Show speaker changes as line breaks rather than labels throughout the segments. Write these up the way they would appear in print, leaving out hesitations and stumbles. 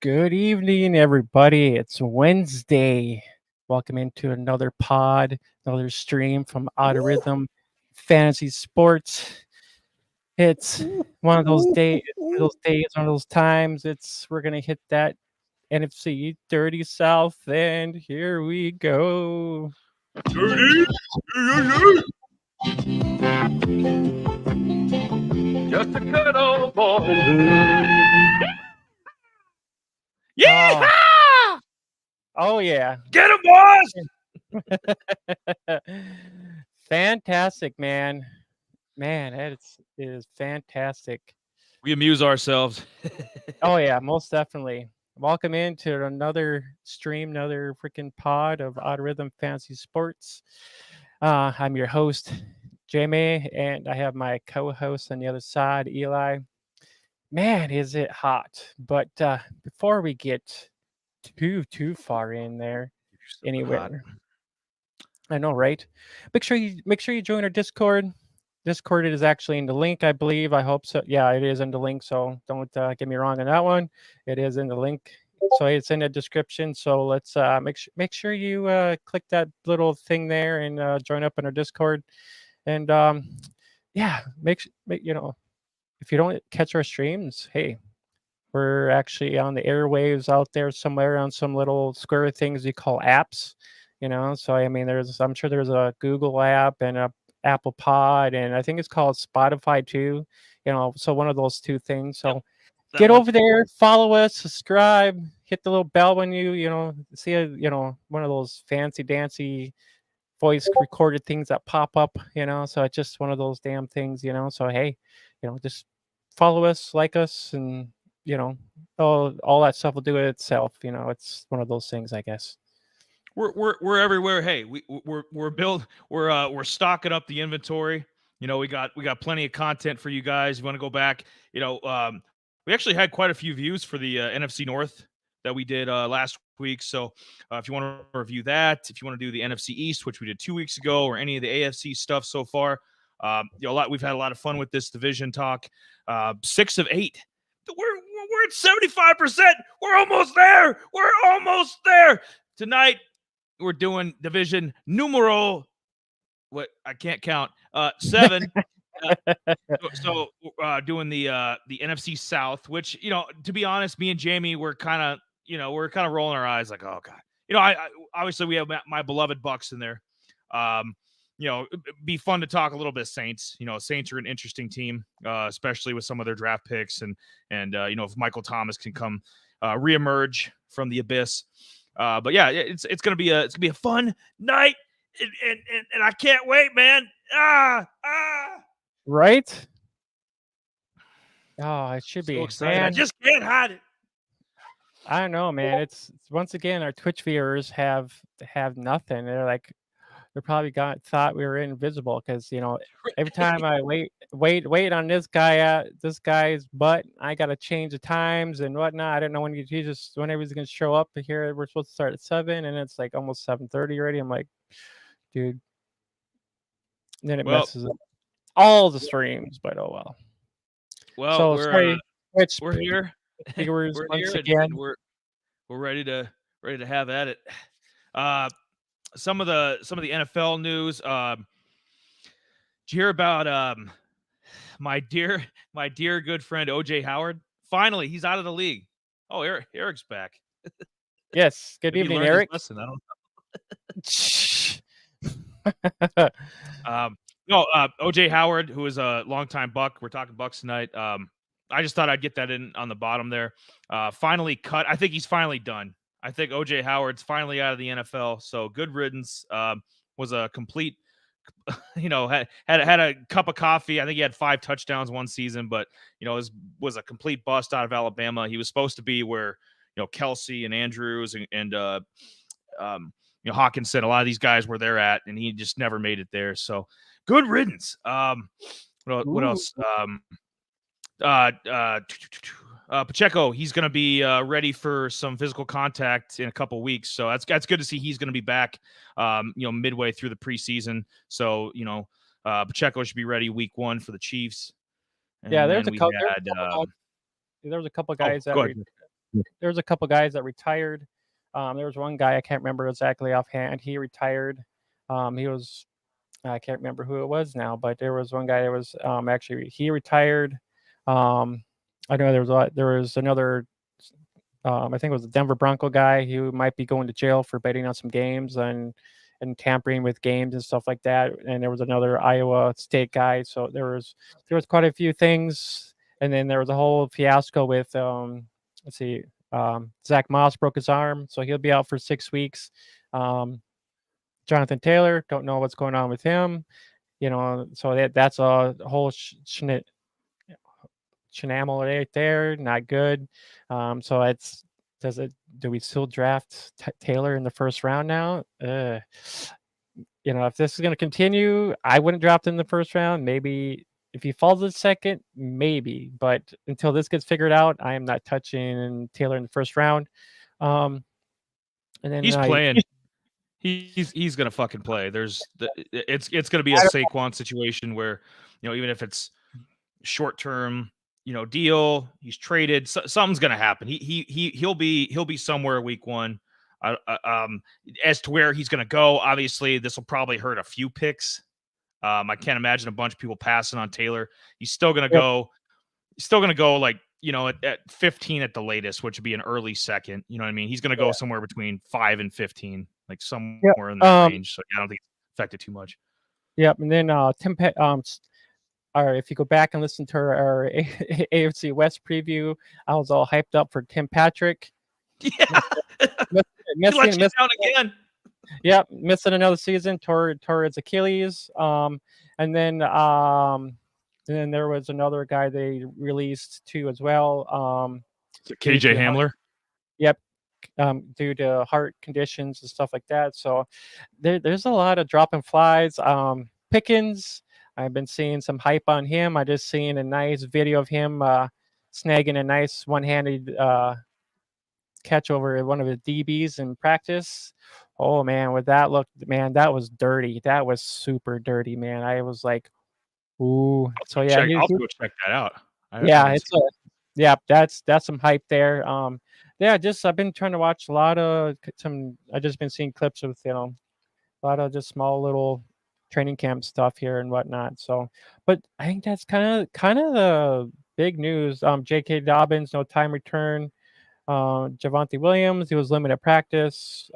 Good evening, everybody. It's Wednesday. Welcome into another pod, another stream from Out of Rhythm Fantasy Sports. It's one of those days, one of those times. We're gonna hit that NFC Dirty South, and here we go.
Dirty? Just a good old boy.
Yeah! Oh yeah.
Get him, boys!
Fantastic, man. Man, it is fantastic.
We amuse ourselves.
Oh yeah, most definitely. Welcome into another stream, another freaking pod of Odd Rhythm Fantasy Sports. I'm your host, Jamie, and I have my co-host on the other side, Eli. Man, is it hot! But before we get too far in there, anywhere, I know, right? Make sure you join our Discord. Discord is actually in the link, I believe. I hope so. Yeah, it is in the link. So don't get me wrong on that one. It is in the link. So it's in the description. So let's make sure you click that little thing there and join up in our Discord. And yeah, make if you don't catch our streams, hey, we're actually on the airwaves out there somewhere on some little square things you call apps. So I mean, I'm sure there's a Google app and a Apple Pod, and I think it's called Spotify too. So one of those two things. So get over there, follow us, subscribe, hit the little bell when you see one of those fancy dancy voice recorded things that pop up. So it's just one of those damn things. So hey, just follow us, like us, and all that stuff will do it itself. It's one of those things, I guess.
We're everywhere. Hey, we're stocking up the inventory. We got plenty of content for you guys. You want to go back? We actually had quite a few views for the NFC North that we did last week. So if you want to review that, if you want to do the NFC East, which we did 2 weeks ago, or any of the AFC stuff so far, we've had a lot of fun with this division talk. 6 of 8. We're at 75%. We're almost there. Tonight, we're doing division numero. What I can't count. 7. So doing the NFC South, which to be honest, me and Jamie we're kind of rolling our eyes like, oh god. I obviously we have my beloved Bucks in there. It'd be fun to talk a little bit Saints. Saints are an interesting team, especially with some of their draft picks and if Michael Thomas can come reemerge from the abyss. But yeah, it's gonna be a fun night, and I can't wait, man.
Right? Oh, it should be.
Excited. Man. I just can't hide it.
I don't know, man. It's once again our Twitch viewers have nothing. They probably thought we were invisible because every time I wait on this guy's butt, I gotta change the times and whatnot. I don't know whenever he's gonna show up here. We're supposed to start at 7, and it's like almost 7:30 already. I'm like, dude. And then it messes up all the streams, but oh well.
Well,
so
we're here.
Viewers,
we're
once
here
again,
and we're ready to have at it. Some of the NFL news. Did you hear about my dear good friend OJ Howard? Finally, he's out of the league. Oh, Eric's back.
Yes. Good evening, Eric.
Listen, I don't know. OJ Howard, who is a longtime Buck. We're talking Bucks tonight. I just thought I'd get that in on the bottom there. Finally cut. I think he's finally done. I think OJ Howard's finally out of the NFL. So good riddance. Was a complete, had a cup of coffee. I think he had 5 touchdowns one season, but was a complete bust out of Alabama. He was supposed to be where Kelsey and Andrews and Hawkinson, a lot of these guys were there at, and he just never made it there. So good riddance. What else? Pacheco, he's going to be ready for some physical contact in a couple weeks, so that's good to see. He's going to be back, midway through the preseason. So Pacheco should be ready week 1 for the Chiefs. And
yeah, there was a couple guys that there was a couple guys that retired. There was one guy I can't remember exactly offhand. He retired. He was I can't remember who it was now, but there was one guy that was actually he retired. I know there was another. I think it was the Denver Bronco guy who might be going to jail for betting on some games and tampering with games and stuff like that. And there was another Iowa State guy. So there was quite a few things. And then there was a whole fiasco with let's see, Zach Moss broke his arm, so he'll be out for 6 weeks. Jonathan Taylor, don't know what's going on with him. So that's a whole shenanigan right there, not good. So do we still draft Taylor in the first round now? If this is going to continue, I wouldn't draft him in the first round. Maybe if he falls in second, maybe. But until this gets figured out, I am not touching Taylor in the first round. And then
he's playing. He's gonna fucking play. It's gonna be a Saquon situation where, even if it's short term, deal, he's traded. Something's gonna happen. He'll be somewhere week one. As to where he's gonna go, obviously this will probably hurt a few picks. I can't imagine a bunch of people passing on Taylor. He's still gonna go. He's still gonna go like at 15 at the latest, which would be an early second. You know what I mean? He's gonna go somewhere between 5 and 15, like somewhere in that range. So I don't think it's affected too much.
Yep. And then or if you go back and listen to our AFC West preview, I was all hyped up for Tim Patrick.
Yeah, missing down again.
Yep, missing another season towards Achilles. And then there was another guy they released too as well.
KJ Hamler.
Yep, due to heart conditions and stuff like that. So there's a lot of dropping flies. Pickens, I've been seeing some hype on him. I just seen a nice video of him snagging a nice one-handed catch over one of his DBs in practice. Oh man, with that look, man, that was dirty. That was super dirty, man. I was like, ooh. So yeah,
I'll go check that out.
That's some hype there. I've been trying to watch a lot of I just been seeing clips of a lot of just small little training camp stuff here and whatnot. So, but I think that's kind of the big news. J.K. Dobbins, no time return. Javonte Williams, he was limited practice.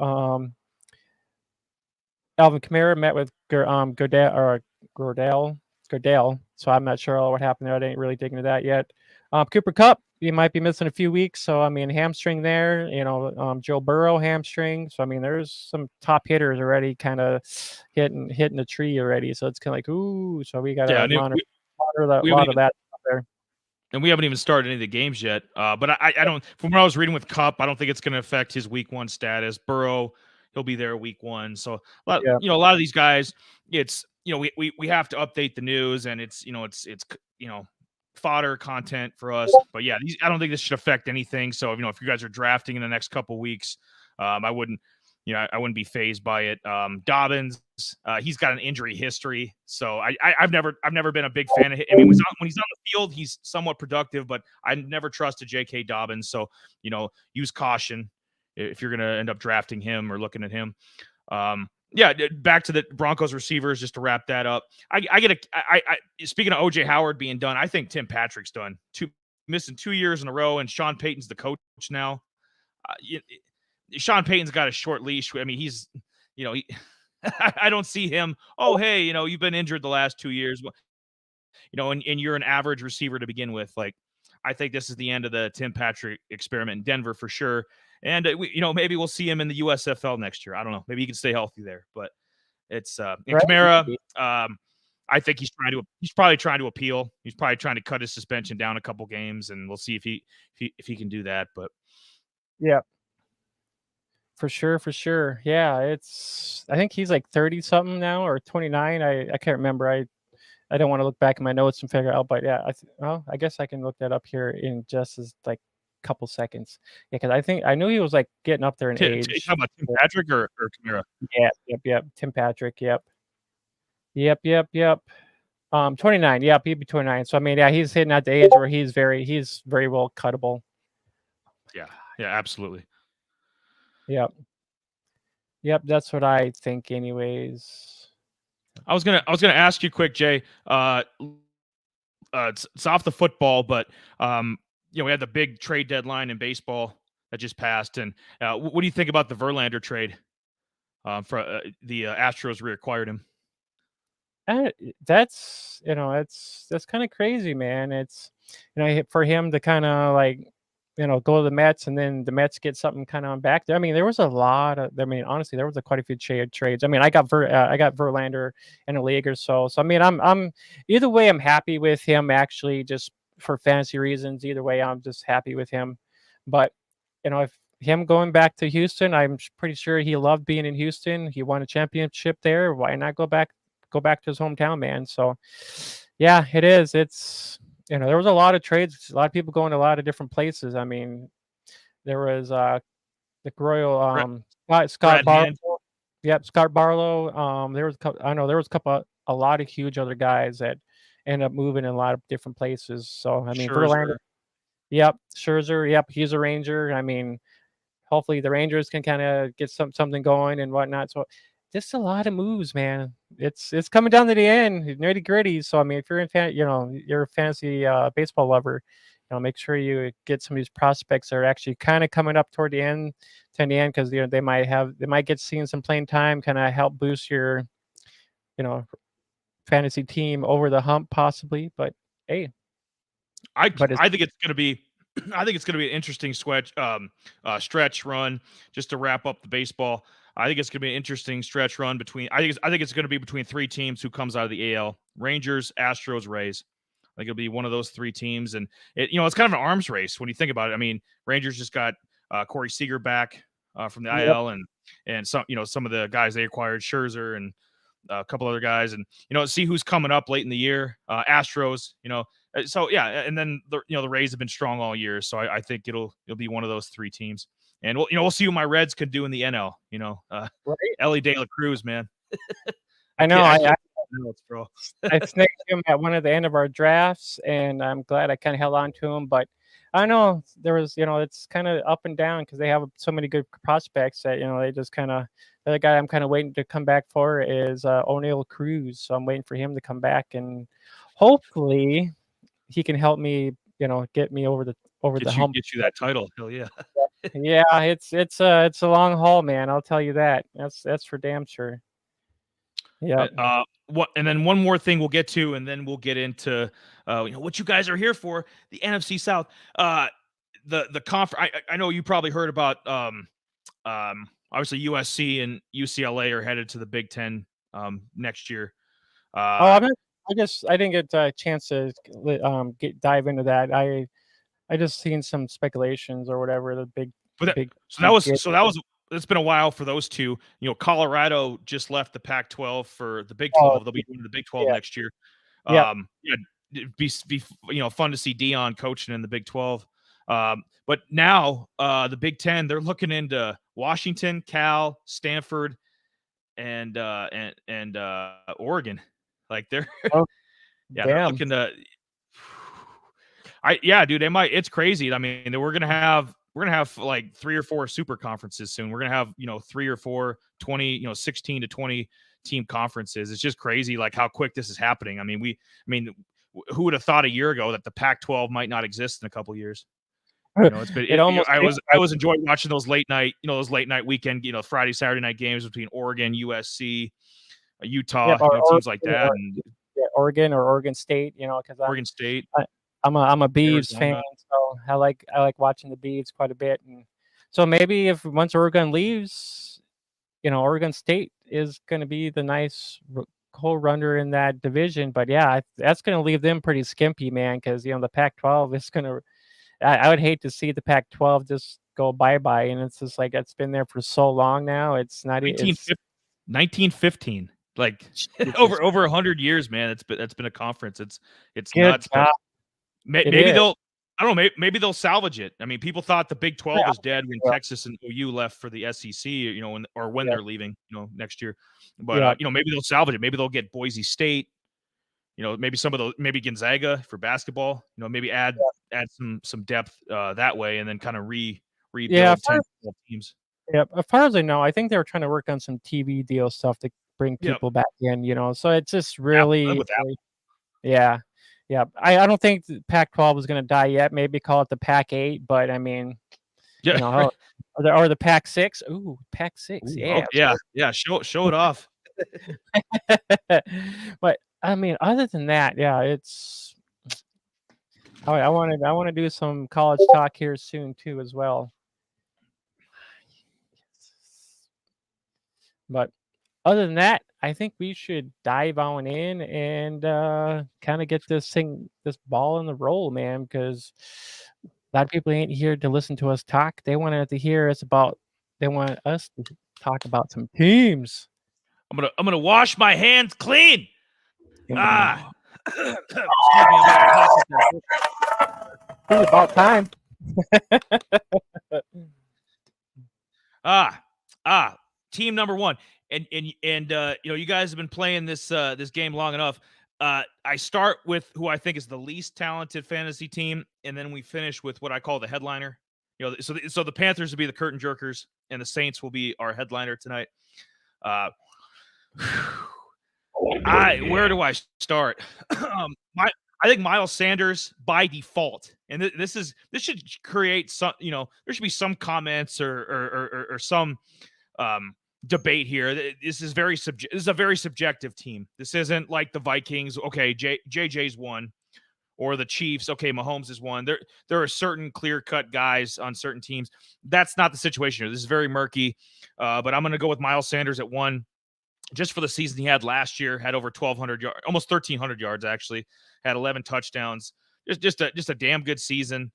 Alvin Kamara met with Gordell. So I'm not sure what happened there. I didn't really dig into that yet. Cooper Kupp, he might be missing a few weeks. So, I mean, hamstring there. Joe Burrow hamstring. So, I mean, there's some top hitters already kind of hitting the tree already. So it's kind of like, ooh. So we got to monitor a lot of that out there.
And we haven't even started any of the games yet. But I don't. From what I was reading with Kupp, I don't think it's going to affect his week one status. Burrow, he'll be there week one. So a lot of these guys, it's we have to update the news, and it's fodder content for us. But yeah, I don't think this should affect anything. So if you guys are drafting in the next couple weeks, I wouldn't be fazed by it. Dobbins, he's got an injury history, so I've never been a big fan of him. I mean, when he's on the field, he's somewhat productive, but I never trusted J.K. Dobbins. So use caution if you're going to end up drafting him or looking at him. Back to the Broncos receivers, just to wrap that up. Speaking of OJ Howard being done, I think Tim Patrick's done. Missing 2 years in a row, and Sean Payton's the coach now. Sean Payton's got a short leash. I mean, I don't see him. Oh, hey, you've been injured the last 2 years. And you're an average receiver to begin with. Like, I think this is the end of the Tim Patrick experiment in Denver for sure. And maybe we'll see him in the USFL next year. I don't know. Maybe he can stay healthy there. But it's Kamara. I think he's probably trying to appeal. He's probably trying to cut his suspension down a couple games, and we'll see if he can do that. But
yeah, for sure. Yeah, I think he's like 30 something now or 29. I can't remember. I don't want to look back in my notes and figure out, but yeah, I guess I can look that up here in just as like couple seconds. Yeah, because I knew he was like getting up there in age.
You talking about Tim Patrick or Kamara?
Yeah, yep. Tim Patrick, yep. 29. Yep, he'd be 29. So I mean, yeah, he's hitting at the age where he's very well cuttable.
Yeah. Yeah, absolutely.
Yep. Yep. That's what I think, anyways.
I was gonna ask you quick, Jay. It's off the football, but we had the big trade deadline in baseball that just passed, and what do you think about the Verlander trade? For the Astros reacquired him.
That's that's kind of crazy, man. It's for him to kind of like go to the Mets and then the Mets get something kind of back there. I mean, there was a lot of. I mean, honestly, there was quite a few trades. I mean, I got Verlander in a league or so. So I mean, I'm either way, I'm happy with him. Actually, just for fantasy reasons, either way, I'm just happy with him. But if him going back to Houston, I'm pretty sure he loved being in Houston. He won a championship there. Why not go back to his hometown, man? So, yeah, it is. It's there was a lot of trades, a lot of people going to a lot of different places. I mean, there was the Royal
Brad,
Scott
Brad
Barlow.
Hand,
Yep, Scott Barlow. There was a couple, I know there was a lot of huge other guys that end up moving in a lot of different places. So I mean, Verlander.
Scherzer.
Yep, Scherzer. Yep, he's a Ranger. I mean, hopefully the Rangers can kind of get something going and whatnot. So just a lot of moves, man. It's coming down to the end, nitty gritty. So I mean, if you're you're a fantasy baseball lover, make sure you get some of these prospects that are actually kind of coming up toward the end, because they might get seeing some playing time, kind of help boost your you know fantasy team over the hump possibly. But hey,
I
but it's
I think it's going to be I think it's going to be an interesting stretch run just to wrap up the baseball. I think it's going to be an interesting stretch run between. I think it's going to be between three teams who comes out of the AL: Rangers, Astros, Rays. I think it'll be one of those three teams, and it's kind of an arms race when you think about it. I mean, Rangers just got Corey Seager back from the
yep.
IL, and some of the guys they acquired, Scherzer and a couple other guys, and see who's coming up late in the year. Astros, so yeah, and then the Rays have been strong all year, so I think it'll be one of those three teams, and we'll see what my Reds can do in the NL.
Right.
Ellie De La Cruz, man,
I know.
I can't bro.
I snagged him at one of the end of our drafts, and I'm glad I kind of held on to him. But I know there was, it's kind of up and down because they have so many good prospects that they just kind of. The other guy I'm kind of waiting to come back for is O'Neill Cruz, so I'm waiting for him to come back, and hopefully he can help me, get me over the hump.
Get you that title. Hell yeah.
Yeah, it's a long haul, man. I'll tell you that. That's for damn sure. Yeah.
And then one more thing we'll get to, and then we'll get into what you guys are here for, the NFC South. The conference. I know you probably heard about obviously USC and UCLA are headed to the Big Ten next year.
Oh, I didn't get a chance to dive into that. I just seen some speculations or whatever.
It's been a while for those two. Colorado just left the Pac-12 for the Big
Oh,
12. They'll be doing the Big 12
yeah,
next year.
yeah.
Yeah, it'd be fun to see Dion coaching in the Big 12. But now the Big 10, they're looking into Washington, Cal, Stanford, and Oregon. Like they're
Oh,
they're
damn.
looking to. Dude, they might. It's crazy. I mean, we're gonna have like 3 or 4 super conferences soon. We're gonna have 3 or 4 20 16 to 20 team conferences. It's just crazy, like how quick this is happening. I mean, who would have thought a year ago that the Pac-12 might not exist in a couple years? It's been.
It almost
I
seems
was enjoying watching those late night weekend, Friday, Saturday night games between Oregon, USC, Utah, teams like that, and
Oregon or Oregon State, because
Oregon State,
I'm a Beavs fan,
Arizona.
so I like watching the Beavs quite a bit, and so maybe if once Oregon leaves, Oregon State is going to be the nice cold runner in that division. But yeah, that's going to leave them pretty skimpy, man, because the Pac-12 is going to. I would hate to see the Pac-12 just go bye-bye, and it's just like it's been there for so long now. It's not. It's
1915, like
Jesus.
over 100 years, man. That's been a conference. It's
Good
nuts.
God.
But
It
maybe
is.
I don't know. Maybe they'll salvage it. I mean, people thought the Big 12 was dead when
Yeah.
Texas and OU left for the SEC, when
Yeah.
they're leaving, next year. But maybe they'll salvage it. Maybe they'll get Boise State. Maybe some of those, maybe Gonzaga for basketball. Maybe add some depth that way, and then kind of
Yeah,
rebuild 10, 12 teams.
yep. As far as I know, I think they were trying to work on some TV deal stuff to bring
Yep.
people back in. So it's just
Apple,
really,
with Apple.
yeah, yeah. I don't think the Pac-12 is going to die yet. Maybe call it the Pac-8, but I mean,
Yeah.
or the Pac-6. Ooh, Pac-6.
Ooh,
Yeah.
yeah. Yeah. Show it off.
But I mean, other than that, yeah, it's. I want to do some college talk here soon too, as well. But other than that, I think we should dive on in and kind of get this ball in the roll, man, because a lot of people ain't here to listen to us talk. They want to hear us about. They want us to talk about some teams.
I'm gonna wash my hands clean. Excuse me, I'm about to cough up
It's about time.
Team number one. And you guys have been playing this game long enough. I start with who I think is the least talented fantasy team, and then we finish with what I call the headliner. So the Panthers will be the curtain jerkers, and the Saints will be our headliner tonight. Where do I start? I think Miles Sanders by default, and this should create some. There should be some comments or some debate here. This is a very subjective team. This isn't like the Vikings. Okay, JJ's one, or the Chiefs. Okay, Mahomes is one. There are certain clear-cut guys on certain teams. That's not the situation here. This is very murky. But I'm going to go with Miles Sanders at one. Just for the season he had last year, had over 1,200 yards, almost 1,300 yards actually, had 11 touchdowns. Just a damn good season.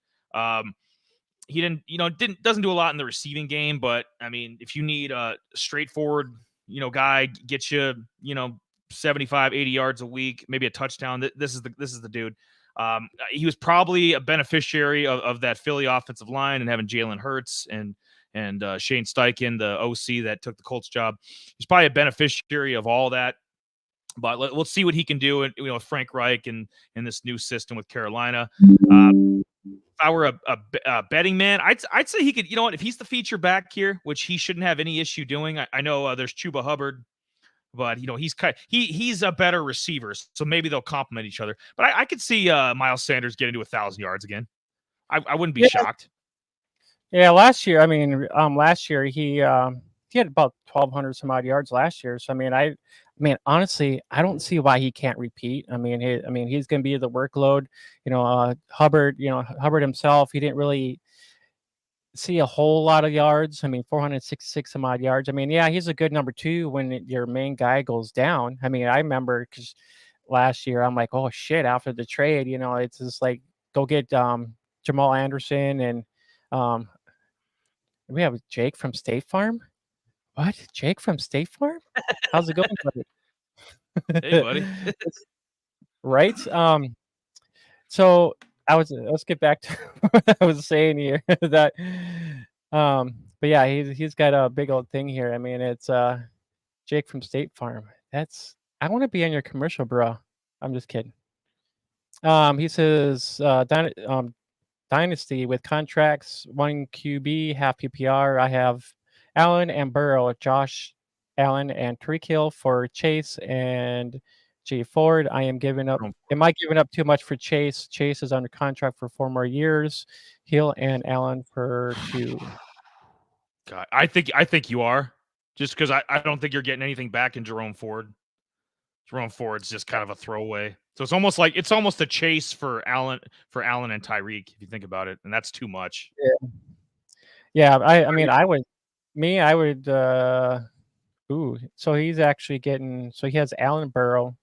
He doesn't do a lot in the receiving game, but I mean, if you need a straightforward, guy, get you, 75, 80 yards a week, maybe a touchdown, this is the dude. He was probably a beneficiary of that Philly offensive line and having Jalen Hurts and Shane Steichen, the OC that took the Colts job. He's probably a beneficiary of all that. But let's see what he can do, with Frank Reich and in this new system with Carolina. If I were a betting man, I'd say he could. You know what? If he's the feature back here, which he shouldn't have any issue doing. I know there's Chuba Hubbard, but he's a better receiver, so maybe they'll complement each other. But I could see Miles Sanders getting to 1,000 yards again. I wouldn't be shocked.
Yeah, last year, he had about 1,200 some odd yards last year. So I mean, honestly, I don't see why he can't repeat. He's going to be the workload. Hubbard himself, he didn't really see a whole lot of yards. 466 some odd yards. Yeah, he's a good number two when your main guy goes down. I remember because last year I'm like, oh shit, after the trade, it's just like go get Jamal Anderson and we have Jake from State Farm. What? Jake from State Farm? How's it going, buddy?
Hey, buddy.
Right? So let's get back to what I was saying here. That but yeah, he's got a big old thing here. It's Jake from State Farm. I want to be on your commercial, bro. I'm just kidding. He says Dynasty with contracts, 1 QB, half PPR. I have Allen and Burrow, Josh Allen and Tariq Hill for Chase and G Ford. Am I giving up too much for Chase? Chase is under contract for 4 more years. Hill and Allen for 2.
God, I think you are, just because I don't think you're getting anything back in Jerome Ford. Jerome Ford's just kind of a throwaway. So it's almost a chase for Allen and Tyreek, if you think about it, and that's too much.
Yeah. I would. So he's actually getting. So he has Allen Burrow.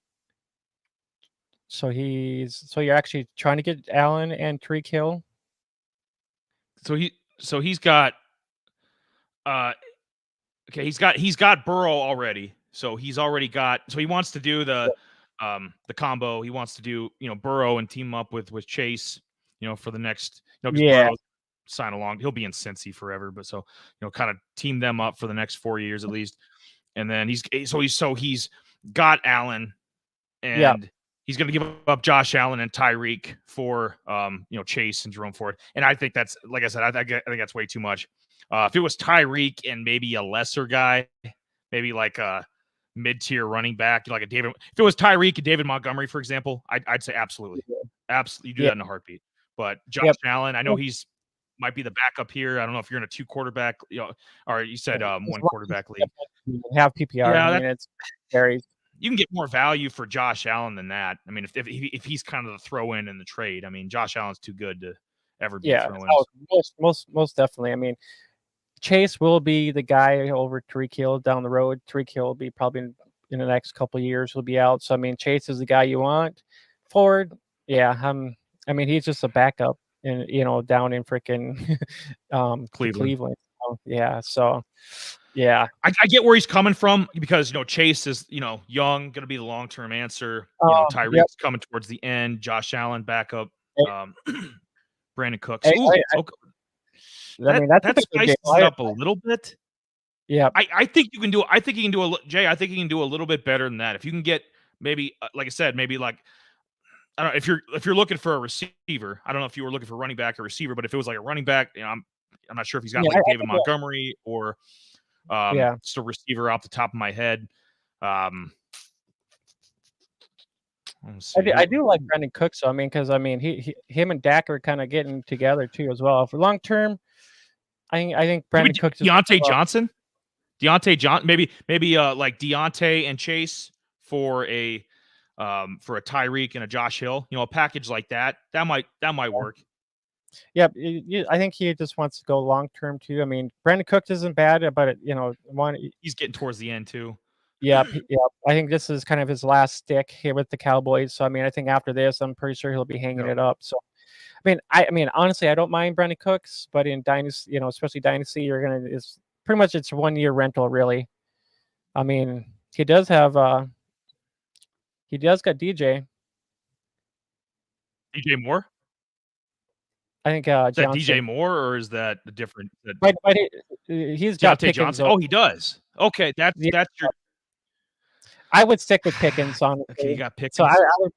So you're actually trying to get Allen and Tariq Hill.
So he's got. Okay, he's got Burrow already. So he's already got. So he wants to do the combo. He wants to do Burrow and team up with Chase. For the next.
Yeah.
Burrow sign along. He'll be in Cincy forever, but so kind of team them up for the next 4 years at least. And then he's got Allen and he's going to give up Josh Allen and Tyreek for Chase and Jerome Ford. And I think that's, like I said, I think that's way too much. If it was Tyreek and maybe a lesser guy, maybe like a mid-tier running back, like a David. If it was Tyreek and David Montgomery, for example, I'd say absolutely, you do that in a heartbeat. But Josh Allen, I know he's might be the backup here. I don't know if you're in a 2 quarterback, or you said 1 quarterback league.
Have PPR.
Yeah,
I mean, it's very.
You can get more value for Josh Allen than that. I mean, if he's kind of the throw in the trade, I mean, Josh Allen's too good to ever be thrown in.
Most definitely. I mean, Chase will be the guy over Tyreek Hill down the road. Tyreek Hill will be probably in the next couple of years. He'll be out. So I mean, Chase is the guy you want. Ford, yeah. I mean, he's just a backup, and down in freaking Cleveland. So, yeah. So. Yeah,
I get where he's coming from because Chase is young, going to be the long term answer. Tyreek's coming towards the end. Josh Allen backup. Brandon Cooks.
I mean, that
spices it up a little bit.
Yeah,
I think you can do. I think you can do Jay. I think you can do a little bit better than that. If you can get maybe, like I said, maybe like I don't know if you're looking for a receiver. I don't know if you were looking for running back or receiver, but if it was like a running back, I'm not sure if he's got David Montgomery or. Just a receiver off the top of my head.
I do like Brandon Cooks. So I mean, because him and Dak are kind of getting together too as well. For long term, I think Brandon Cooks.
Deontay Johnson, maybe like Deontay and Chase for a Tyreek and a Josh Hill. A package like that might work.
Yeah, I think he just wants to go long term too. I mean, Brandon Cooks isn't bad, but
he's getting towards the end too.
Yeah. I think this is kind of his last stick here with the Cowboys. So I mean, I think after this, I'm pretty sure he'll be hanging it up. So, I mean, honestly, I don't mind Brandon Cooks, but in Dynasty, especially Dynasty, it's pretty much it's 1 year rental, really. I mean, he does got DJ.
DJ Moore.
I think
is that DJ Moore, or is that a different?
But he's got Pickens.
Johnson. Oh, he does. Okay, that's your.
I would stick with Pickens on.
Okay, you got Pickens.
So I would,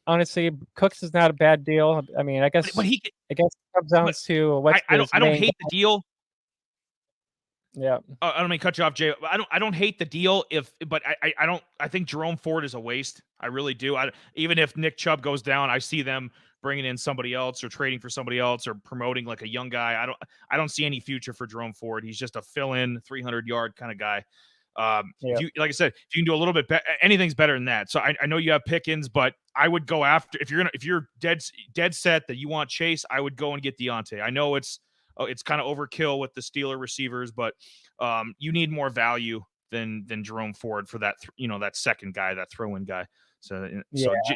honestly, Cooks is not a bad deal. I mean, I guess it comes down to what
I don't hate the deal.
Yeah.
I don't mean to cut you off, Jay. I don't hate the deal but I think Jerome Ford is a waste. I really do. Even if Nick Chubb goes down, I see them bringing in somebody else or trading for somebody else or promoting like a young guy. I don't see any future for Jerome Ford. He's just a fill-in 300-yard kind of guy. Like I said, if you can do a little bit better, anything's better than that. So I know you have Pickens, but I would go after if you're dead set that you want Chase, I would go and get Deontay. I know it's kind of overkill with the Steeler receivers, but you need more value than Jerome Ford for that that second guy, that throw-in guy. So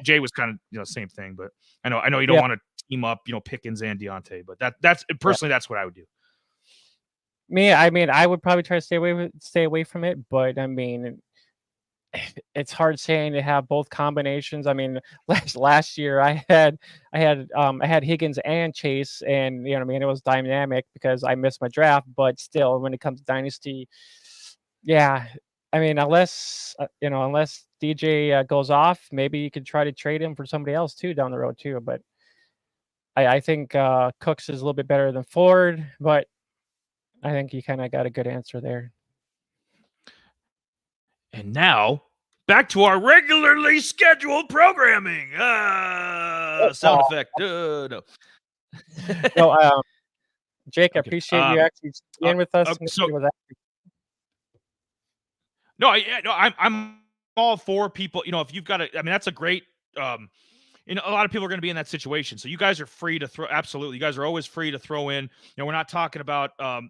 Jay was kind of same thing, but I know you don't want to team up Pickens and Deontay, but that's personally that's what I would do.
Me, I mean, I would probably try to stay away from it, but I mean, it's hard saying to have both combinations. I mean, last year I had Higgins and Chase, and it was dynamic because I missed my draft. But still, when it comes to Dynasty, yeah, I mean, unless DJ goes off, maybe you could try to trade him for somebody else too down the road too. But I think Cooks is a little bit better than Ford, but I think you kind of got a good answer there.
And now, back to our regularly scheduled programming. Sound effect. No.
No, Jake, I appreciate you actually being with us.
I'm all for people. If you've got I mean, that's a great. A lot of people are going to be in that situation. So you guys are free to throw. Absolutely. You guys are always free to throw in. We're not talking about, a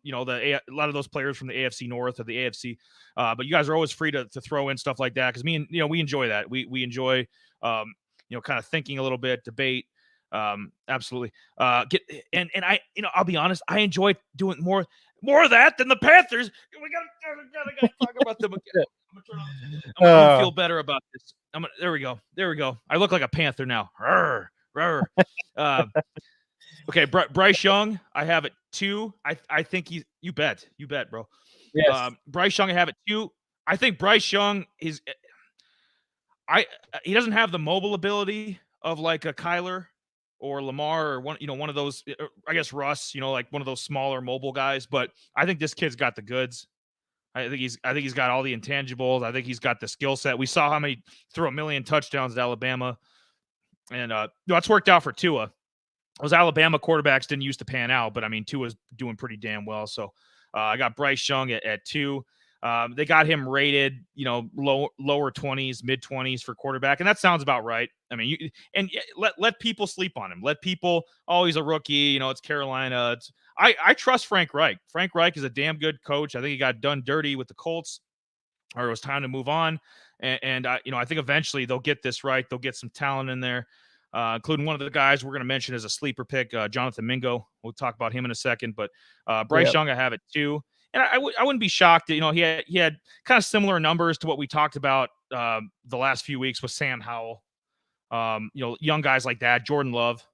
lot of those players from the AFC North or the AFC, but you guys are always free to throw in stuff like that. Cause we enjoy that. We enjoy, kind of thinking a little bit, debate. Absolutely. I'll be honest. I enjoy doing more of that than the Panthers. We gotta talk about them again. I'm gonna feel better about this. There we go. I look like a Panther now. Rawr, rawr. Okay, Bryce Young, I have it 2. I think you bet, bro.
Yes.
Bryce Young, I have it 2. I think Bryce Young is. he doesn't have the mobile ability of like a Kyler or Lamar or one of those. I guess Russ, like one of those smaller mobile guys. But I think this kid's got the goods. I think he's got all the intangibles. I think he's got the skill set. We saw how many threw a million touchdowns at Alabama, and that's worked out for Tua. Those Alabama quarterbacks didn't used to pan out, but I mean Tua's doing pretty damn well. So I got Bryce Young at 2. They got him rated, lower 20s, mid 20s for quarterback, and that sounds about right. I mean, let people sleep on him. Let people, he's a rookie. It's Carolina. I trust Frank Reich. Frank Reich is a damn good coach. I think he got done dirty with the Colts, or it was time to move on. And I think eventually they'll get this right. They'll get some talent in there, including one of the guys we're going to mention as a sleeper pick, Jonathan Mingo. We'll talk about him in a second. But Bryce Young, I have it too. And I wouldn't be shocked. He had kind of similar numbers to what we talked about the last few weeks with Sam Howell. Young guys like that, Jordan Love,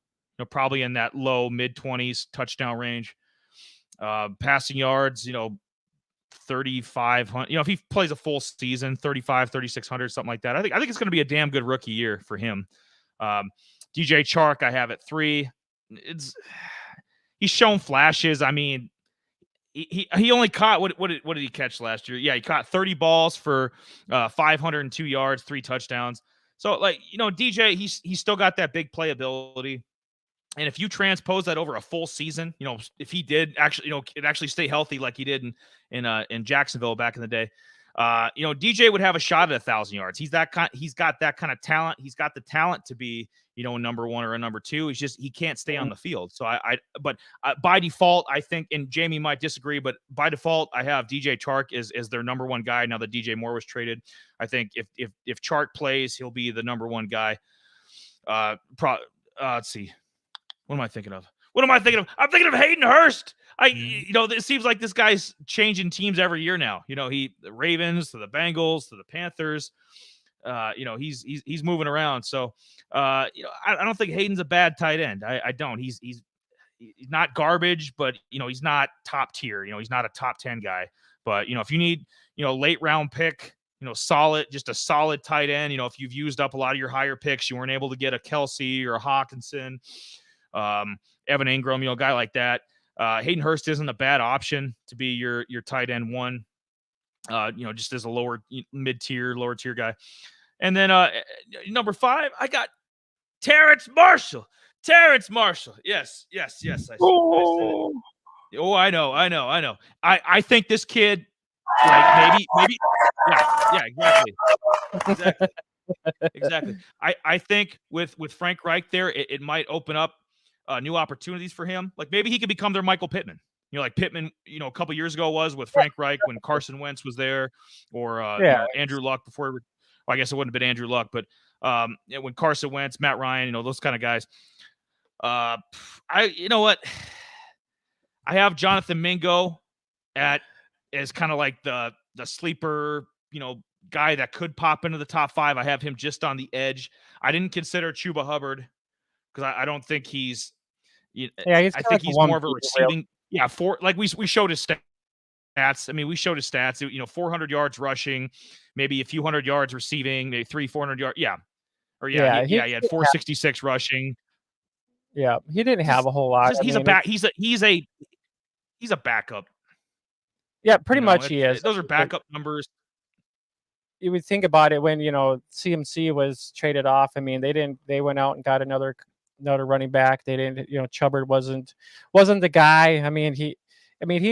probably in that low mid 20s touchdown range. Passing yards, 3,500. If he plays a full season, 3,600, something like that. I think it's going to be a damn good rookie year for him. DJ Chark, I have at 3. He's shown flashes. I mean, he only caught what did he catch last year? Yeah, he caught 30 balls for 502 yards, 3 touchdowns. So DJ, he's still got that big playability. And if you transpose that over a full season, if he did actually stay healthy like he did in Jacksonville back in the day, DJ would have a shot at 1,000 yards. He's got that kind of talent. He's got the talent to be, a number 1 or a number 2. He's just, he can't stay on the field. So but by default, I think, and Jamie might disagree, but by default, I have DJ Chark as their number 1 guy. Now that DJ Moore was traded, I think if Chark plays, he'll be the number 1 guy. Let's see. What am I thinking of? I'm thinking of Hayden Hurst. It seems like this guy's changing teams every year now. The Ravens to the Bengals to the Panthers. He's moving around. So, I don't think Hayden's a bad tight end. I don't. He's not garbage, but he's not top tier. He's not a top 10 guy. But if you need late round pick, just a solid tight end. If you've used up a lot of your higher picks, you weren't able to get a Kelsey or a Hawkinson. Evan Ingram, a guy like that. Hayden Hurst isn't a bad option to be your tight end 1, just as a lower tier guy. And then number 5, I got Terrence Marshall. Yes. I said it. Oh, I know. I think this kid, like maybe. Yeah, exactly. I think with Frank Reich there, it might open up new opportunities for him. Like maybe he could become their Michael Pittman. Like Pittman, a couple years ago was with Frank Reich when Carson Wentz was there, or Andrew Luck before. I guess it wouldn't have been Andrew Luck, but when Carson Wentz, Matt Ryan, those kind of guys. You know what? I have Jonathan Mingo as kind of like the sleeper, guy that could pop into the top 5. I have him just on the edge. I didn't consider Chuba Hubbard because I don't think he's. I think he's more of a receiving. Yeah, like we showed his stats. I mean, we showed his stats. 400 yards rushing, maybe a few hundred yards receiving, maybe 300-400 yards. Yeah, or he had 466 rushing.
Yeah, he didn't have a whole lot.
He's a backup.
Yeah, pretty much he is.
Those are backup numbers.
You would think about it when CMC was traded off. I mean, they went out and got another running back. They didn't, Chubbard wasn't the guy. I mean, he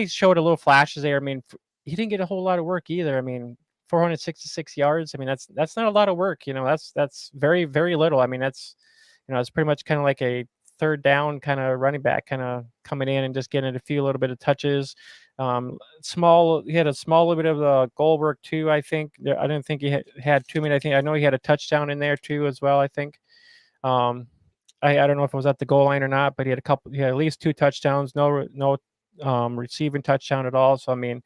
showed a little flashes there. I mean, he didn't get a whole lot of work either. I mean, 466 yards. I mean, that's not a lot of work. That's very, very little. I mean, that's it's pretty much kind of like a third down kind of running back, kind of coming in and just getting a little bit of touches. He had a small little bit of the goal work too. I think I didn't think he had too many. I know he had a touchdown in there too as well. I think. I don't know if it was at the goal line or not, but he had at least 2 touchdowns. No receiving touchdown at all. So I mean,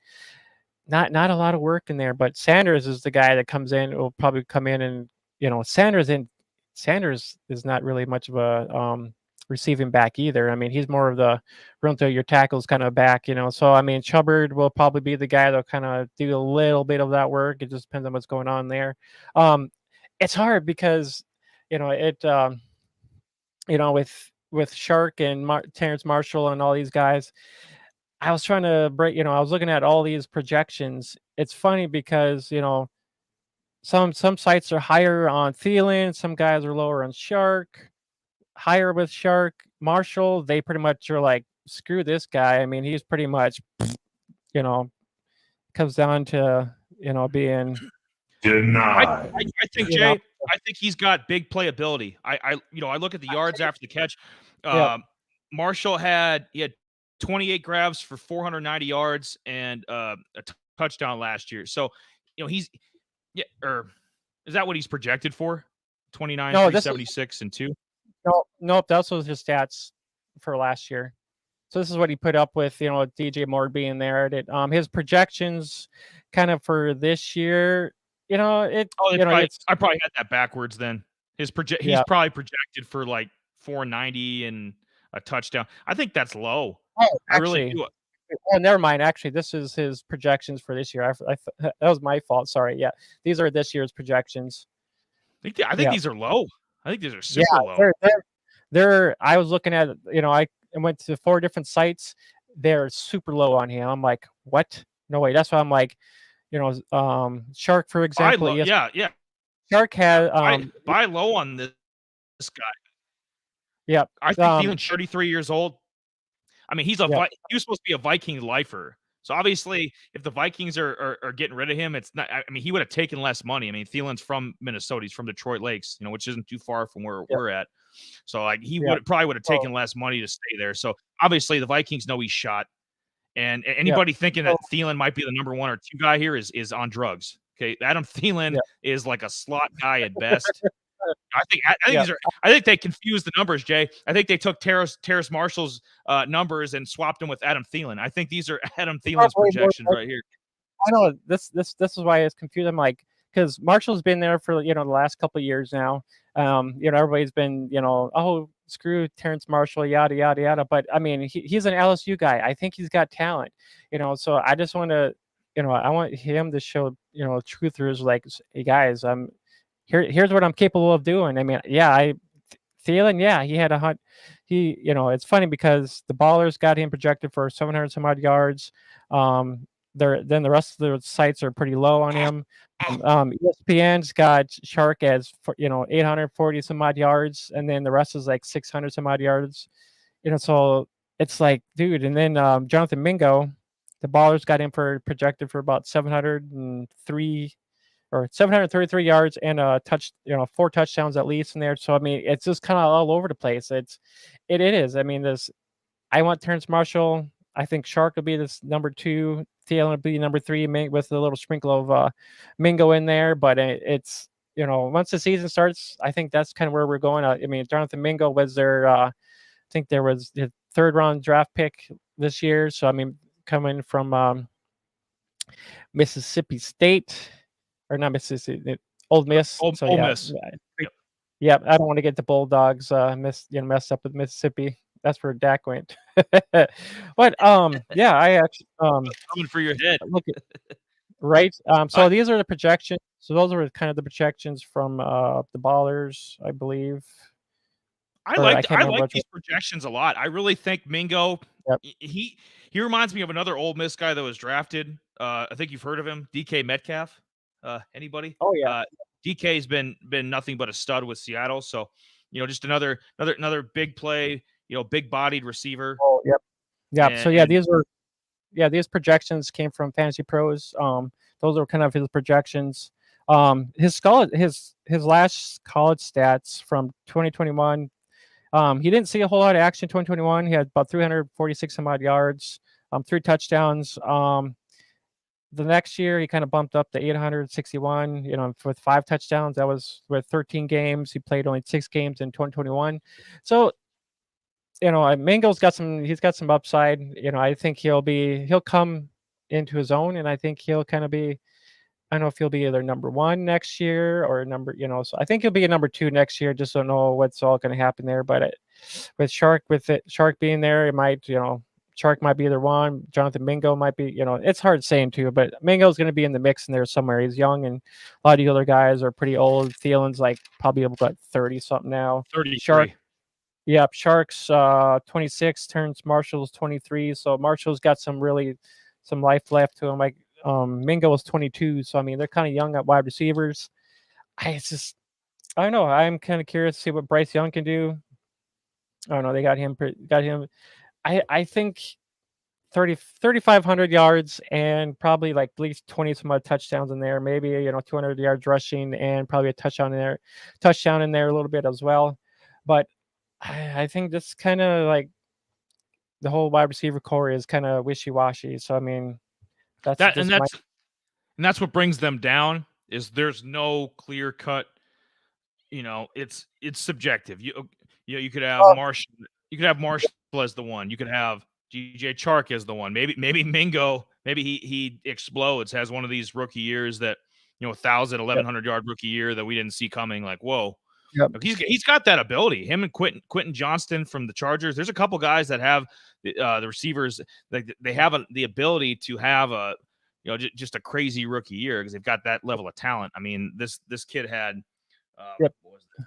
not a lot of work in there. But Sanders is the guy that comes in. Will probably come in and Sanders is not really much of a receiving back either. I mean, he's more of the run through your tackles kind of back, So I mean, Chubbard will probably be the guy that'll kind of do a little bit of that work. It just depends on what's going on there. And it's hard because it with Shark and Terrence Marshall and all these guys. I was trying to break. I was looking at all these projections. It's funny because some sites are higher on Thielen, some guys are lower on Shark, higher with Shark. Marshall, they pretty much are like, screw this guy. I mean, he's pretty much, you know, comes down to being
I,
Denied.
I think
you know
Jay, I think he's got big playability. I look at the yards after the catch.
yeah.
Marshall he had 28 grabs for 490 yards and a touchdown last year. So, he's or is that what he's projected for? 29,
No, this is
376 and 2.
nope. That was his stats for last year. So this is what he put up with, DJ Moore being there. His projections, kind of for this year, it's
I probably had that backwards then. He's
yeah.
probably projected for like 490 and a touchdown. I think that's low.
Oh,
I really
actually,
do.
oh, never mind. Actually, this is his projections for this year. That was my fault. Sorry. Yeah, these are this year's projections.
I think
Yeah,
these are low. I think these are
yeah.
super low.
They're. I was looking at. I went to 4 different sites. They're super low on him. I'm like, what? No way. That's why I'm like, Shark, for example.
Yeah.
Shark had
buy low on this guy.
yeah.
I think Thielen's 33 years old. I mean, he was supposed to be a Viking lifer. So obviously, if the Vikings are getting rid of him, it's not. I mean, he would have taken less money. I mean, Thielen's from Minnesota. He's from Detroit Lakes, which isn't too far from where we're at. So like, he probably would have taken less money to stay there. So obviously, the Vikings know he's shot. And anybody thinking that Thielen might be the number 1 or 2 guy here is on drugs. Okay, Adam Thielen is like a slot guy at best. I think they confused the numbers, Jay. I think they took Terrace Marshall's numbers and swapped them with Adam Thielen. I think these are Adam Thielen's projections right here.
I know this is why it's confused. I'm like, because Marshall's been there for the last couple of years now. Everybody's been oh, screw Terrence Marshall, yada yada yada. But I mean, he's an LSU guy. I think he's got talent. So I just want to I want him to show truthers like, hey guys, here's what I'm capable of doing. I mean, Thielen, he had a hunt. It's funny because the Ballers got him projected for 700 some odd yards. Then the rest of the sites are pretty low on him. ESPN's got Shark as 840 some odd yards, and then the rest is like 600 some odd yards. So it's like, dude. And then Jonathan Mingo, the Ballers got him projected for about 703 or 733 yards and a 4 touchdowns at least in there. So I mean, it's just kind of all over the place. It is. I mean, I want Terrence Marshall. I think Shark will be this number 2. Thielen will be number 3 with a little sprinkle of Mingo in there. But it's once the season starts, I think that's kind of where we're going. I mean, Jonathan Mingo was their I think there was the 3rd round draft pick this year. So I mean, coming from Mississippi State. Or not Mississippi, Ole Miss.
Ole Miss.
Yeah, I don't want to get the Bulldogs messed up with Mississippi. That's where Dak went. But I actually
coming for your head.
Look at, right. So these are the projections. So those are kind of the projections from the Ballers, I believe.
I like these projections a lot. I really think Mingo. Yep. He reminds me of another Ole Miss guy that was drafted. I think you've heard of him, DK Metcalf. Anybody?
Oh yeah.
DK's been nothing but a stud with Seattle. So, just another big play, big bodied receiver.
Oh, yep. Yeah. So these projections came from Fantasy Pros. Those are kind of his projections. His last college stats from 2021. He didn't see a whole lot of action in 2021. He had about 346 some odd yards, 3 touchdowns. The next year, he kind of bumped up to 861, with 5 touchdowns. That was with 13 games. He played only 6 games in 2021. So, Mingo's he's got some upside. I think he'll come into his own, and I think he'll kind of be, I don't know if he'll be either number 1 next year or so I think he'll be a number 2 next year. Just don't know what's all going to happen there. But with Shark being there, it might, Shark might be either one. Jonathan Mingo might be. It's hard saying too, but Mingo's going to be in the mix in there somewhere. He's young, and a lot of the other guys are pretty old. Thielen's like probably about 30 something now.
33.
Yep, Sharks 26, Terrence Marshall's 23. So Marshall's got some life left to him. Like Mingo is 22, so I mean they're kind of young at wide receivers. I don't know. I'm kind of curious to see what Bryce Young can do. I don't know. They got him. I think 3,500 yards and probably like at least 20 some odd touchdowns in there. Maybe 200 yards rushing and probably a touchdown in there a little bit as well. But I think this kind of like the whole wide receiver core is kind of wishy-washy. So I mean, that's
what brings them down is there's no clear cut. It's subjective. You could have Marshall. You could have Marshall as the one. You could have DJ Chark as the one. Maybe Mingo. Maybe he explodes. Has one of these rookie years that 1,000, 1,100 yard rookie year that we didn't see coming. Like whoa.
Yep.
He's got that ability. Him and Quentin Johnston from the Chargers. There's a couple guys that have the receivers. They have the ability to have a just a crazy rookie year because they've got that level of talent. I mean, this kid had. What was that?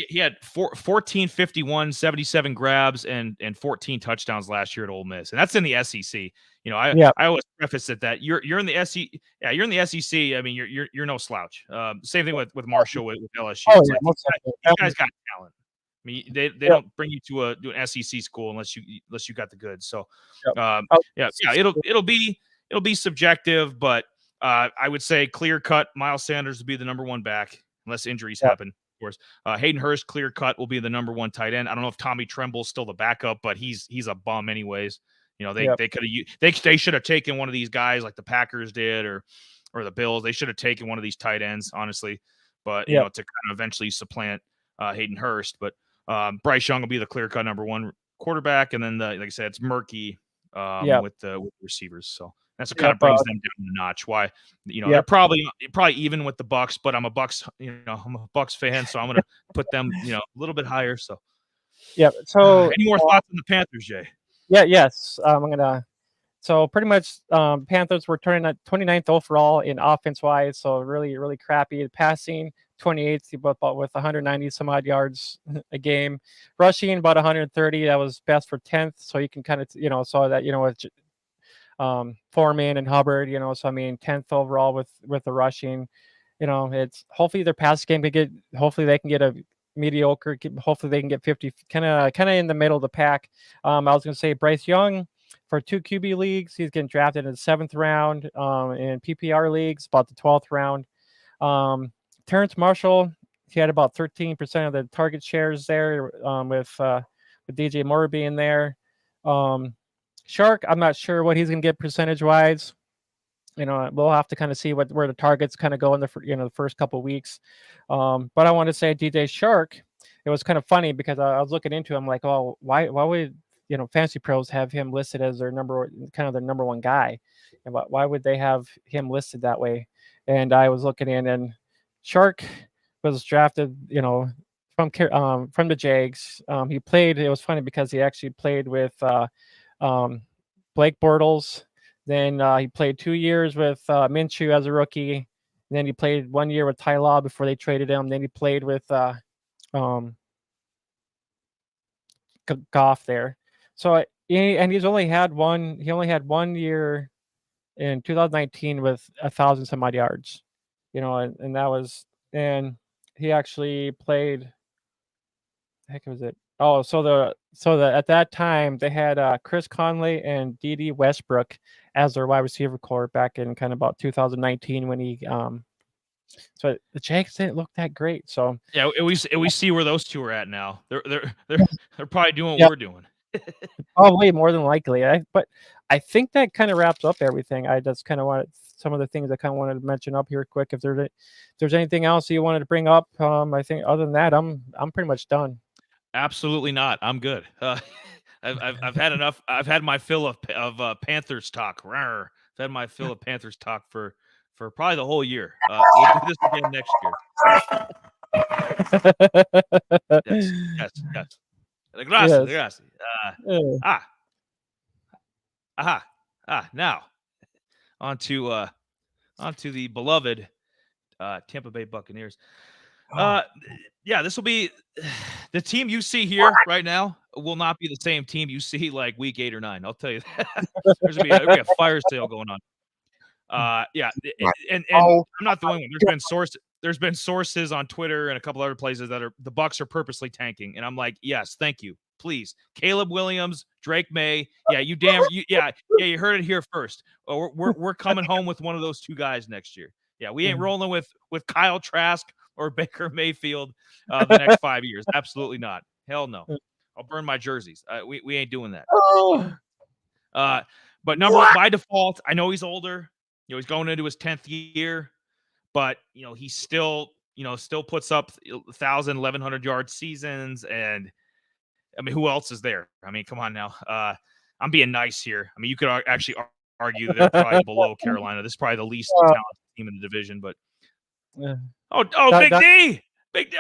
He had 14, 51, 77 grabs and 14 touchdowns last year at Ole Miss, and that's in the SEC. I always preface it that you're in the SEC. Yeah, you're in the SEC. I mean, you're no slouch. Same thing with Marshall with LSU. These guys got talent. I mean, they don't bring you to an SEC school unless you got the goods. So, it'll be subjective, but I would say clear cut. Miles Sanders will be the number one back unless injuries happen. Of course, Hayden Hurst, clear cut, will be the number one tight end. I don't know if Tommy Tremble's still the backup, but he's a bum anyways. They could have they should have taken one of these guys like the Packers did or the Bills. They should have taken one of these tight ends, honestly. But to kind of eventually supplant Hayden Hurst. But Bryce Young will be the clear cut number one quarterback, and then like I said, it's murky with the receivers. So. That's what kind of brings them down a notch. Why, they're probably even with the Bucks, but I'm a Bucks, I'm a Bucks fan, so I'm gonna put them, a little bit higher. So,
So,
any more thoughts on the Panthers, Jay?
Yes. I'm gonna. So pretty much, Panthers were turning at 29th overall in offense wise. So really, really crappy passing. 28th, but with 190 some odd yards a game. Rushing about 130. That was best for 10th. So you can kind of saw that with. Foreman and Hubbard, so I mean 10th overall with the rushing. It's hopefully their pass game hopefully they can get a mediocre, hopefully they can get 50, kind of in the middle of the pack. I was going to say Bryce Young for 2 QB leagues, he's getting drafted in the 7th round. In PPR leagues, about the 12th round. Terrence Marshall, he had about 13% of the target shares there, with DJ Moore being there. Shark, I'm not sure what he's going to get percentage wise. We'll have to kind of see where the targets kind of go in the first couple of weeks. But I want to say DJ Shark, it was kind of funny because I was looking into him like, oh, why would Fantasy Pros have him listed as their number one guy, and why would they have him listed that way? And I was looking in, and Shark was drafted, from the Jags. He played. It was funny because he actually played with. Blake Bortles. Then he played 2 years with Minshew as a rookie. And then he played 1 year with Ty Law before they traded him. Then he played with Goff there. So he's only had one. He only had 1 year in 2019 with 1,000 some odd yards. And that was, and he actually played. The heck was it? Oh, so the at that time they had Chris Conley and D.D. Westbrook as their wide receiver core back in kind of about 2019 when he so the Jags didn't look that great. So
we see where those two are at now. They're probably doing what we're doing.
Probably more than likely. But I think that kind of wraps up everything. I just kind of wanted some of the things I kind of wanted to mention up here quick. If there's anything else you wanted to bring up, I think other than that, I'm pretty much done.
Absolutely not. I'm good. I've had enough. I've had my fill of Panthers talk. I've had my fill of Panthers talk for probably the whole year. We'll do this again next year. Yes. Gracias. Ah, now onto the beloved Tampa Bay Buccaneers. Yeah, this will be the team you see here right now will not be the same team you see like week 8 or 9. I'll tell you that. There'll be a fire sale going on. Yeah, and I'm not the only one. There's been sources on Twitter and a couple other places that the Bucs are purposely tanking, and I'm like, yes, thank you, please. Caleb Williams, Drake May, yeah, you heard it here first. We're coming home with one of those two guys next year. Yeah, we ain't rolling with Kyle Trask or Baker Mayfield the next 5 years. Absolutely not. Hell no. I'll burn my jerseys. We ain't doing that. But by default, I know he's older. He's going into his 10th year, but he still puts up 1,000, 1,100 yard seasons. And I mean, who else is there? I mean, come on now. I'm being nice here. I mean, you could actually argue that they're probably below Carolina. This is probably the least talented team in the division, but Big D.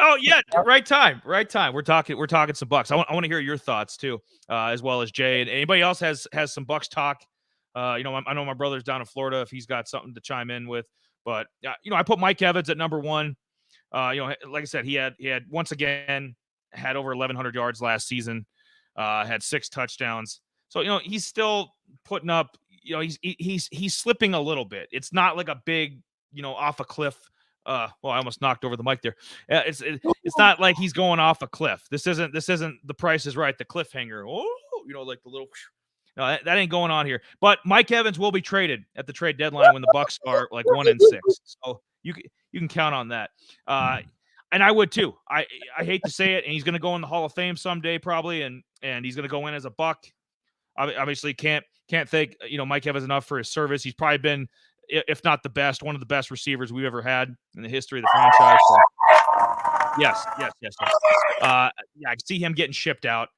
Oh yeah, right time. We're talking some Bucs. I want to hear your thoughts too, as well as Jay. And anybody else has some Bucs talk. I know my brother's down in Florida if he's got something to chime in with. But I put Mike Evans at number 1. Like I said, he had once again had over 1,100 yards last season. Had 6 touchdowns. So he's still putting up. He's slipping a little bit. It's not like a big off a cliff. Well, I almost knocked over the mic there. It's not like he's going off a cliff. This isn't The Price is Right, the cliffhanger. Oh, like the little. No, that ain't going on here. But Mike Evans will be traded at the trade deadline when the Bucs are like 1-6. So you can count on that. And I would too. I hate to say it, and he's going to go in the Hall of Fame someday probably, and he's going to go in as a Buck. Obviously, can't thank Mike Evans enough for his service. He's probably been, if not the best, one of the best receivers we've ever had in the history of the franchise. So, yes. I can see him getting shipped out.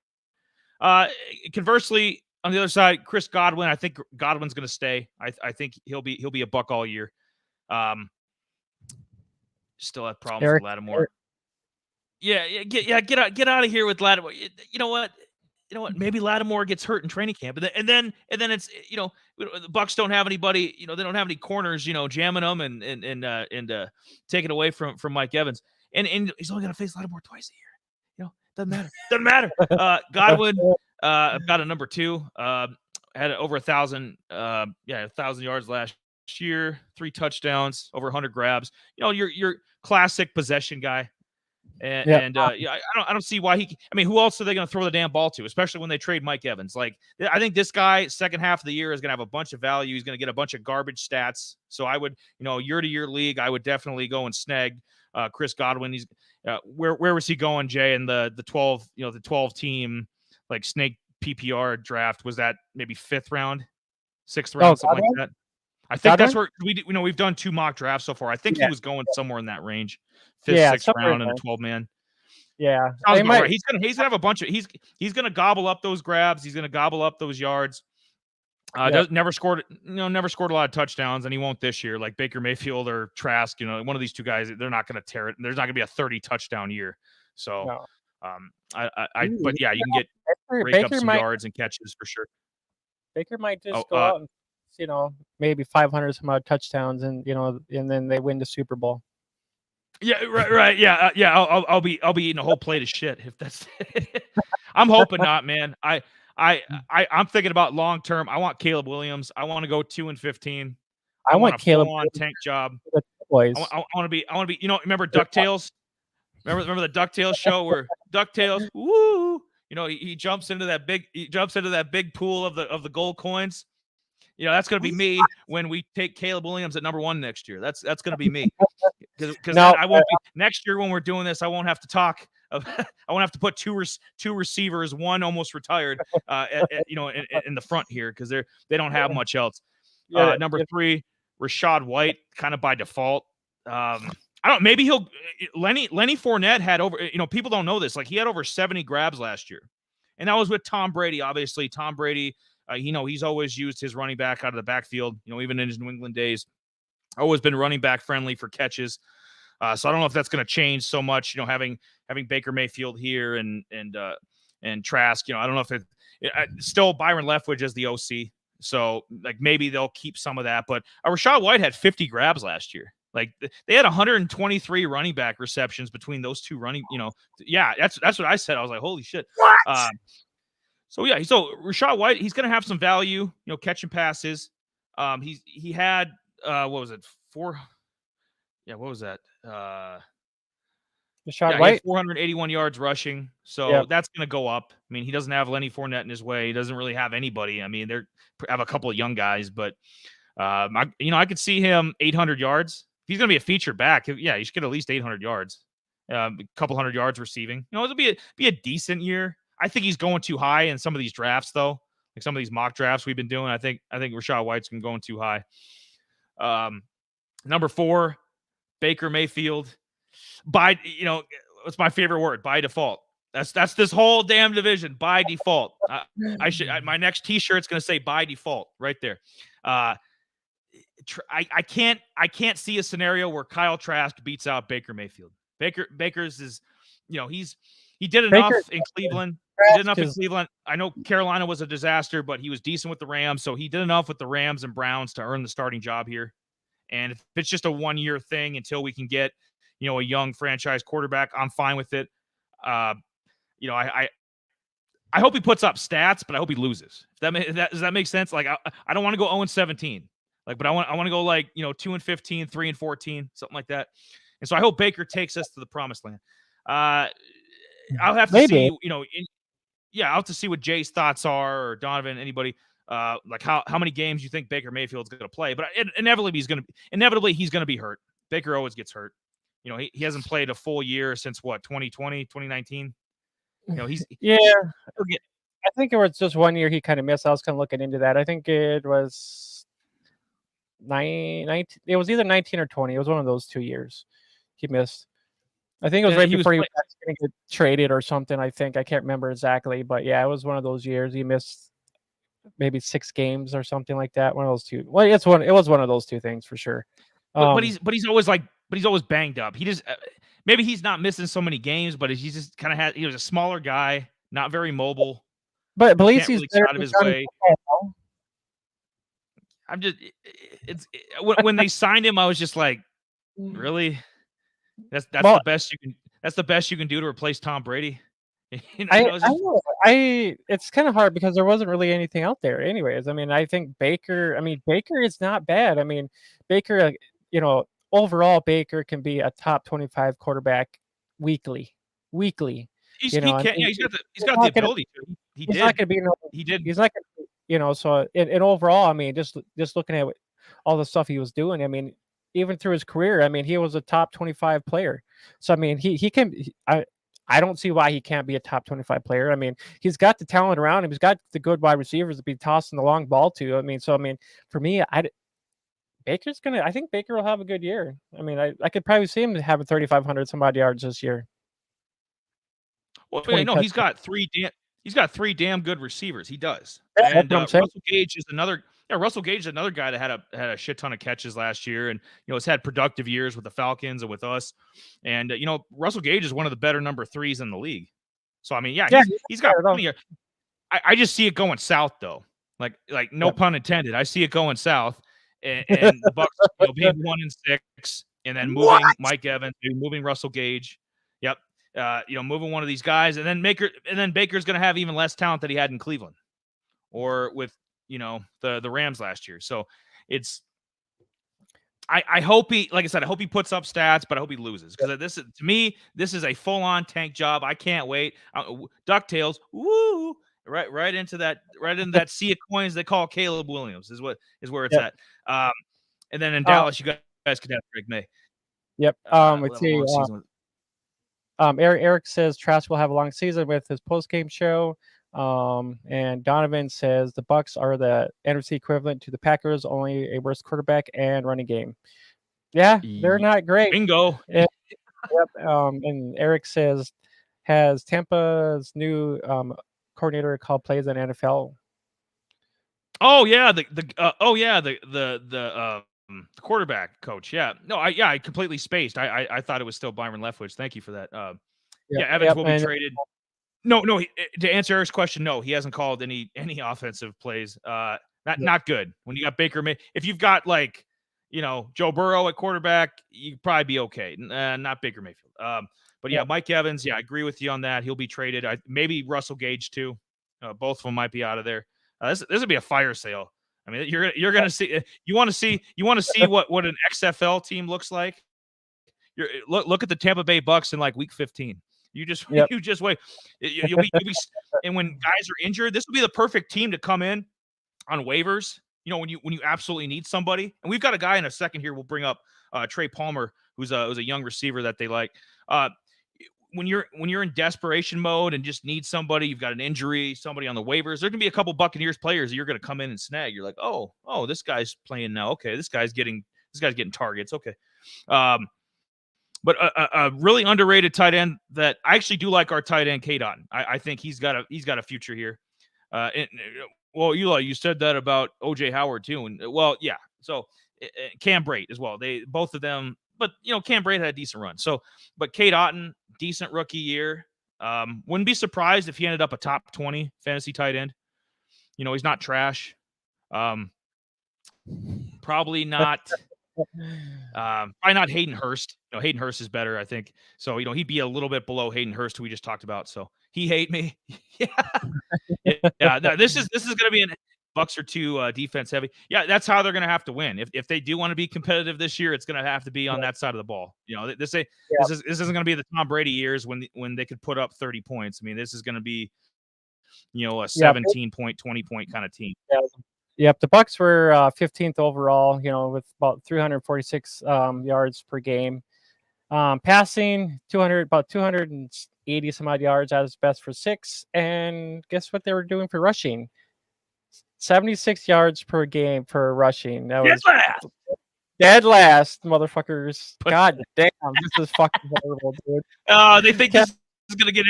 Conversely, on the other side, Chris Godwin, I think Godwin's going to stay. I think he'll be a Buck all year. Still have problems with Lattimore. Get out of here with Lattimore. You know what? Maybe Lattimore gets hurt in training camp, and then it's the Bucs don't have anybody. They don't have any corners. Jamming them and taking away from Mike Evans, and he's only going to face Lattimore twice a year. Doesn't matter. Godwin, I've got a number 2. Had over 1,000. 1,000 yards last year, 3 touchdowns, over 100 grabs. Your classic possession guy. And I don't see why who else are they going to throw the damn ball to, especially when they trade Mike Evans? Like, I think this guy, second half of the year, is going to have a bunch of value. He's going to get a bunch of garbage stats. So I would, year-to-year league, I would definitely go and snag Chris Godwin. He's where was he going, Jay, in the 12, the 12 team like snake PPR draft? Was that maybe 5th round, 6th round, something like that? I think that's where we've done 2 mock drafts so far. I think he was going somewhere in that range, 5th, 6th round, and a 12-man.
Yeah,
right. He's gonna have a bunch of he's gonna gobble up those grabs. He's gonna gobble up those yards. Never scored a lot of touchdowns, and he won't this year. Like Baker Mayfield or Trask, one of these two guys, they're not gonna tear it. There's not gonna be a 30 touchdown year. So, but yeah, you can get rake up some yards and catches for sure.
Baker might just go out and maybe 500 some odd touchdowns, and and then they win the Super Bowl.
Yeah, right. Yeah. I'll be eating a whole plate of shit if that's. I'm hoping not, man. I'm thinking about long term. I want Caleb Williams. I want to go 2-15.
I want Caleb
on tank job.
Boys.
I want to be. Remember DuckTales? Remember the DuckTales show where DuckTales, woo, he jumps into that big pool of the gold coins. That's going to be me when we take Caleb Williams at number 1 next year. That's going to be me. Because I won't be next year when we're doing this. I won't have to talk. I won't have to put two receivers, one almost retired, in the front here because they don't have much else. Number 3, Rashad White, kind of by default. I don't. Maybe Lenny Fournette had over. People don't know this. Like, he had over 70 grabs last year, and that was with Tom Brady. Obviously, Tom Brady. He's always used his running back out of the backfield. Even in his New England days, always been running back friendly for catches. So I don't know if that's going to change so much. Having Baker Mayfield here and and Trask. I don't know if still Byron Leftwich as the OC. So like maybe they'll keep some of that. But Rachaad White had 50 grabs last year. Like they had 123 running back receptions between those two running. Yeah, that's what I said. I was like, holy shit.
What?
So Rachaad White, he's going to have some value, catching passes. He had what was it? What was that?
Rachaad
He
White,
had 481 yards rushing. So that's going to go up. I mean, he doesn't have Lenny Fournette in his way. He doesn't really have anybody. I mean, they have a couple of young guys, but I could see him 800 yards. If he's going to be a featured back, he should get at least 800 yards. A couple hundred yards receiving. It'll be a decent year. I think he's going too high in some of these drafts, though. Like some of these mock drafts we've been doing. I think Rachaad White's been going too high. Number 4, Baker Mayfield. What's my favorite word? By default. That's this whole damn division. By default. My next T-shirt's going to say by default right there. I can't see a scenario where Kyle Trask beats out Baker Mayfield. Baker's is, he did enough in Cleveland. He did enough in Cleveland. I know Carolina was a disaster, but he was decent with the Rams. So he did enough with the Rams and Browns to earn the starting job here. And if it's just a 1-year thing until we can get, a young franchise quarterback, I'm fine with it. I hope he puts up stats, but I hope he loses. Does that make sense? Like I don't want to go 0-17. But I want to go 2-15, 3-14, something like that. And so I hope Baker takes us to the promised land. I'll have to see, I'll have to see what Jay's thoughts are, or Donovan, anybody, like how many games you think Baker Mayfield's going to play. But inevitably he's going to be hurt. Baker always gets hurt. He hasn't played a full year since 2020, 2019. He's
I think it was just 1 year he kind of missed. I was kind of looking into that. I think it was 19. It was either 19 or 20. It was one of those 2 years he missed. I think it was before he was going to get traded or something. I can't remember exactly, but yeah, it was one of those years he missed maybe 6 games or something like that. One of those two. Well, it was one of those 2 things for sure.
But he's always banged up. He just maybe he's not missing so many games, but he just kind of he was a smaller guy, not very mobile.
But at least he's
really out of his way. I'm just when they signed him, I was just like, really? That's the best you can. That's the best you can do to replace Tom Brady.
It's kind of hard because there wasn't really anything out there, anyways. I mean, I think Baker is not bad. I mean, Baker, overall, Baker can be a top 25 quarterback weekly.
He's got the ability to. He's not going to be. He did.
He's not going to. So in overall, I mean, just looking at all the stuff he was doing, I mean, even through his career, I mean, he was a top 25 player. So I mean, he can. I don't see why he can't be a top 25 player. I mean, he's got the talent around him. He's got the good wide receivers to be tossing the long ball to. I mean, for me, I think Baker will have a good year. I mean, I could probably see him having 3,500 some odd yards this year.
Well, he's got 3 damn good receivers. He does. And Russell Gage is another. Yeah, Russell Gage is another guy that had a shit ton of catches last year, and has had productive years with the Falcons and with us. And Russell Gage is one of the better number 3s in the league. So I mean, he's got plenty of. I just see it going south though. Like no pun intended. I see it going south, and the Bucs being 1-6, and then moving Mike Evans, moving Russell Gage. Yep. Moving one of these guys, and then Baker's going to have even less talent that he had in Cleveland or with the Rams last year. So it's I hope he, like I said, I hope he puts up stats, but I hope he loses, because to me this is a full-on tank job. I can't wait. DuckTales, woo, right into that sea of coins they call Caleb Williams is where it's at. And then in Dallas, you guys could have Greg May.
Yep. Let's see. Eric says Trask will have a long season with his post-game show. And Donovan says the Bucs are the NFC equivalent to the Packers, only a worse quarterback and running game. Yeah, they're not great.
Bingo.
Yep. And Eric says, has Tampa's new coordinator called plays in NFL?
Oh yeah, the quarterback coach. Yeah, no, I completely spaced. I thought it was still Byron Leftwich. Thank you for that. Evans will be traded. No, to answer Eric's question, no, he hasn't called any offensive plays. Not good. When you got Baker May, if you've got like, Joe Burrow at quarterback, you'd probably be okay. Not Baker Mayfield. But yeah, Mike Evans, I agree with you on that. He'll be traded. Maybe Russell Gage too. Both of them might be out of there. This would be a fire sale. I mean, you're gonna see. You want to see what an XFL team looks like. Look at the Tampa Bay Bucks in like week 15. You just wait. You'll be and when guys are injured, this will be the perfect team to come in on waivers. When you absolutely need somebody. And we've got a guy in a second here. We'll bring up Trey Palmer, who's a young receiver that they like. When you're in desperation mode and just need somebody, you've got an injury, somebody on the waivers, there can be a couple Buccaneers players that you're going to come in and snag. You're like, oh, this guy's playing now. Okay, this guy's getting targets. Okay. But a really underrated tight end that I actually do like, our tight end, Cade Otton. I think he's got a future here. Well, Eli, you said that about OJ Howard too, and yeah. So Cam Brate as well. They both of them, but Cam Brate had a decent run. So, but Cade Otton, decent rookie year. Wouldn't be surprised if he ended up a top 20 fantasy tight end. He's not trash. Probably not. Probably not Hayden Hurst. Hayden Hurst is better, I think. So, he'd be a little bit below Hayden Hurst, who we just talked about. So he hate me. Yeah. No, this is going to be Bucks are too defense heavy. Yeah, that's how they're going to have to win. If they do want to be competitive this year, it's going to have to be on that side of the ball. This isn't going to be the Tom Brady years when they could put up 30 points. I mean, this is going to be a 17 point, 20 point kind of team.
Yeah. Yep, the Bucks were 15th overall, with about 346 yards per game. Passing about 280 some odd yards at his best for 6. And guess what they were doing for rushing? 76 yards per game for rushing. That was dead last, motherfuckers. God damn, this is fucking horrible, dude.
They think this is gonna get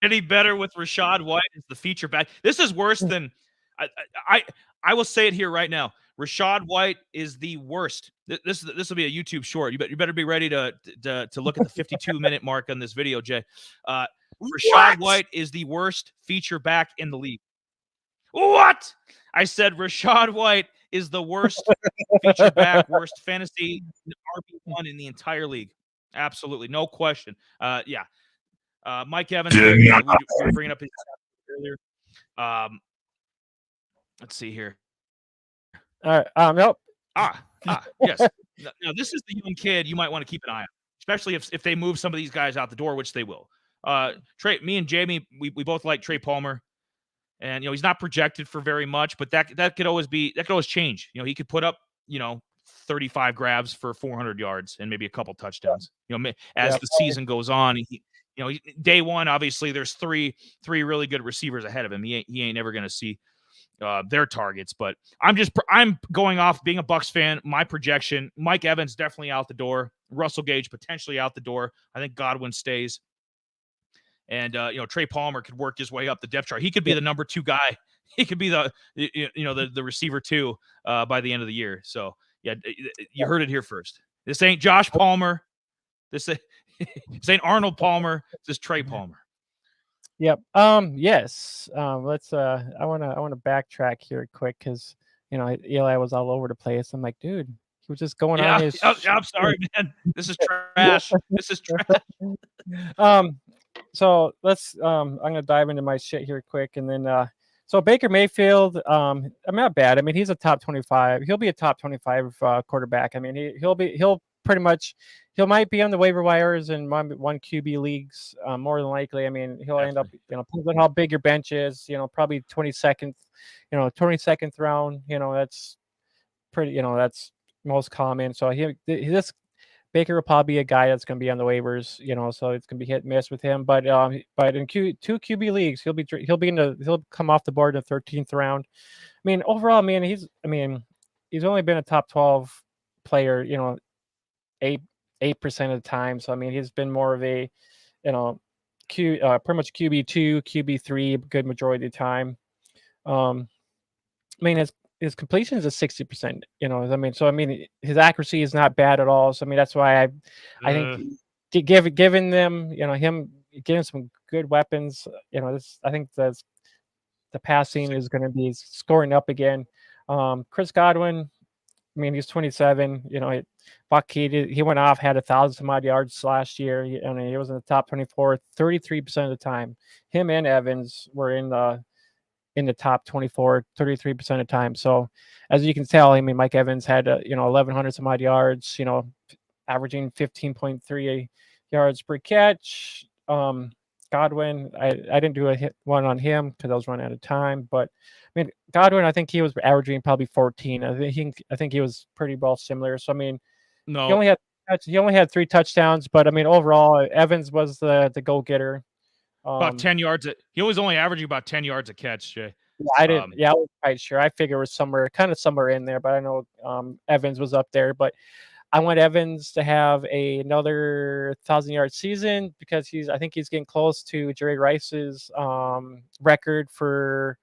any better with Rachaad White as the feature back. This is worse than I will say it here right now. Rachaad White is the worst. This will be a YouTube short. You better be ready to look at the 52-minute mark on this video, Jay. Rachaad White is the worst feature back in the league. What? I said Rachaad White is the worst feature back, worst fantasy RB1 in the entire league. Absolutely, no question. Yeah. Mike Evans, we were bringing up his earlier. Let's see here.
Nope.
Yes. Now, this is the young kid you might want to keep an eye on, especially if they move some of these guys out the door, which they will. Me and Jamie, we both like Trey Palmer, and he's not projected for very much, but that could always change. He could put up 35 grabs for 400 yards and maybe a couple touchdowns. As the season goes on, day one, obviously there's three really good receivers ahead of him. He ain't never going to see their targets, but I'm going off being a Bucks fan. My projection: Mike Evans definitely out the door. Russell Gage potentially out the door. I think Godwin stays, and Trey Palmer could work his way up the depth chart. He could be the number 2 guy. He could be the receiver 2 by the end of the year. So yeah, you heard it here first. This ain't Josh Palmer. This ain't Arnold Palmer. This is Trey Palmer.
Yep. Yes. Let's. I want to backtrack here quick because Eli was all over the place. I'm like, dude, he was just going on his.
I'm sorry, man. This is trash. This is trash.
So let's. I'm gonna dive into my shit here quick, and then. So Baker Mayfield. I'm not bad. I mean, he's a top 25. He'll be a top 25 quarterback. I mean, he'll pretty much. He might be on the waiver wires in one QB leagues, more than likely. I mean, he'll end up, depends on how big your bench is, probably 22nd, 22nd round, that's pretty, that's most common. So this Baker will probably be a guy that's going to be on the waivers, so it's going to be hit and miss with him. But in two QB leagues, he'll come off the board in the 13th round. I mean, overall, he's only been a top 12 player, 8% of the time. So, he's been more of a, pretty much QB2, QB3, good majority of the time. His completion is a 60%, his accuracy is not bad at all. So, that's why I think given them, him getting some good weapons. I think the passing is going to be scoring up again. Chris Godwin, I mean, he's 27. Buck, he went off, had 1,000 some odd yards last year. He was in the top 24 33% of the time. Him and Evans were in the top 24 33% of the time. So as you can tell, I mean, Mike Evans had 1,100 some odd yards. Averaging 15.3 yards per catch. Godwin, I didn't do a hit one on him because I was running out of time. But I mean, Godwin, I think he was averaging probably 14. I think he was pretty well similar. So I mean,
No,
he only had 3 touchdowns, but I mean, overall, Evans was the go getter.
about 10 yards. He was only averaging about 10 yards a catch, Jay.
I didn't. Yeah, I wasn't quite sure. I figure it was somewhere in there, but I know Evans was up there. But I want Evans to have another 1,000-yard season because I think he's getting close to Jerry Rice's record for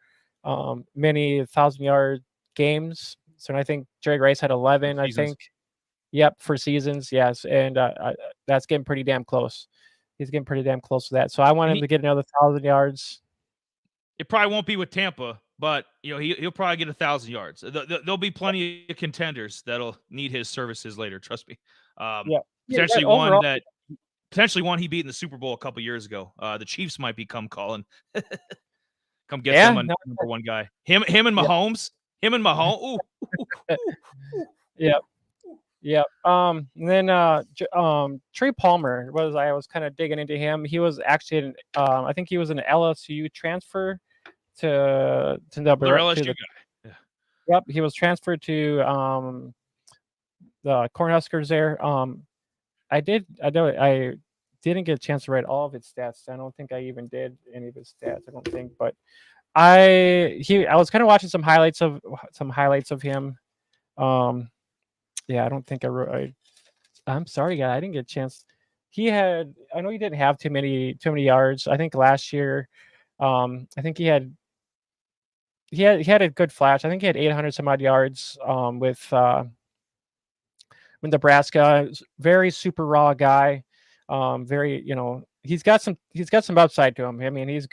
many 1,000-yard games. So I think Jerry Rice had 11. I think. Yep, for seasons, yes, and that's getting pretty damn close. He's getting pretty damn close to that. So I want him to get another 1,000 yards.
It probably won't be with Tampa, but he'll probably get 1,000 yards. There'll be plenty of contenders that'll need his services later. Trust me. Potentially one he beat in the Super Bowl a couple years ago. The Chiefs might be calling. Come get them a number one guy. Him and Mahomes. Him and Mahomes.
Yep. Yep. And then Trey Palmer I was kind of digging into him. He was actually I think he was an LSU transfer to the
LSU guy. Yeah.
Yep, he was transferred to the Cornhuskers there. I didn't get a chance to write all of his stats. I don't think I even did any of his stats. I don't think, but I was kind of watching some highlights of him. Yeah, I don't think I wrote. I'm sorry, guy. I didn't get a chance. I know he didn't have too many yards. I think last year, I think he had a good flash. I think he had 800 some odd yards with Nebraska. Very super raw guy. Very, he's got some upside to him. I mean, he's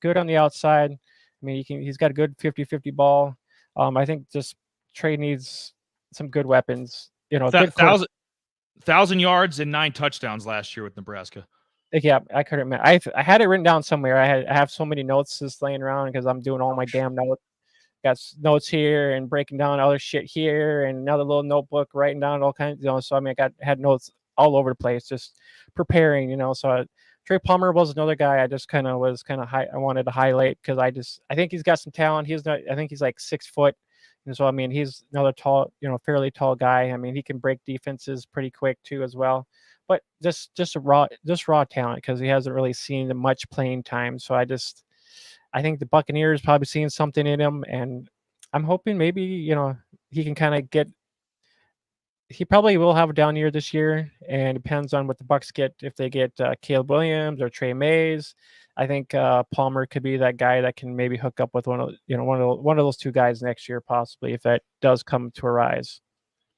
good on the outside. I mean, he's got a good 50-50 ball. I think just Trey needs some good weapons.
1,000 yards and 9 touchdowns last year with Nebraska.
Yeah, I couldn't remember. I had it written down somewhere. I have so many notes just laying around because I'm doing all my damn notes. Got notes here and breaking down other shit here and another little notebook writing down all kinds. So I mean, had notes all over the place, just preparing. So Trey Palmer was another guy I just I wanted to highlight because I think he's got some talent. I think he's like 6 foot. And so, I mean, he's another tall, fairly tall guy. I mean, he can break defenses pretty quick too, as well. But just raw talent because he hasn't really seen much playing time. So I think the Buccaneers probably seeing something in him, and I'm hoping maybe he can kind of get. He probably will have a down year this year, and it depends on what the Bucs get. If they get Caleb Williams or Trey Mays, I think Palmer could be that guy that can maybe hook up with one of those two guys next year, possibly if that does come to arise.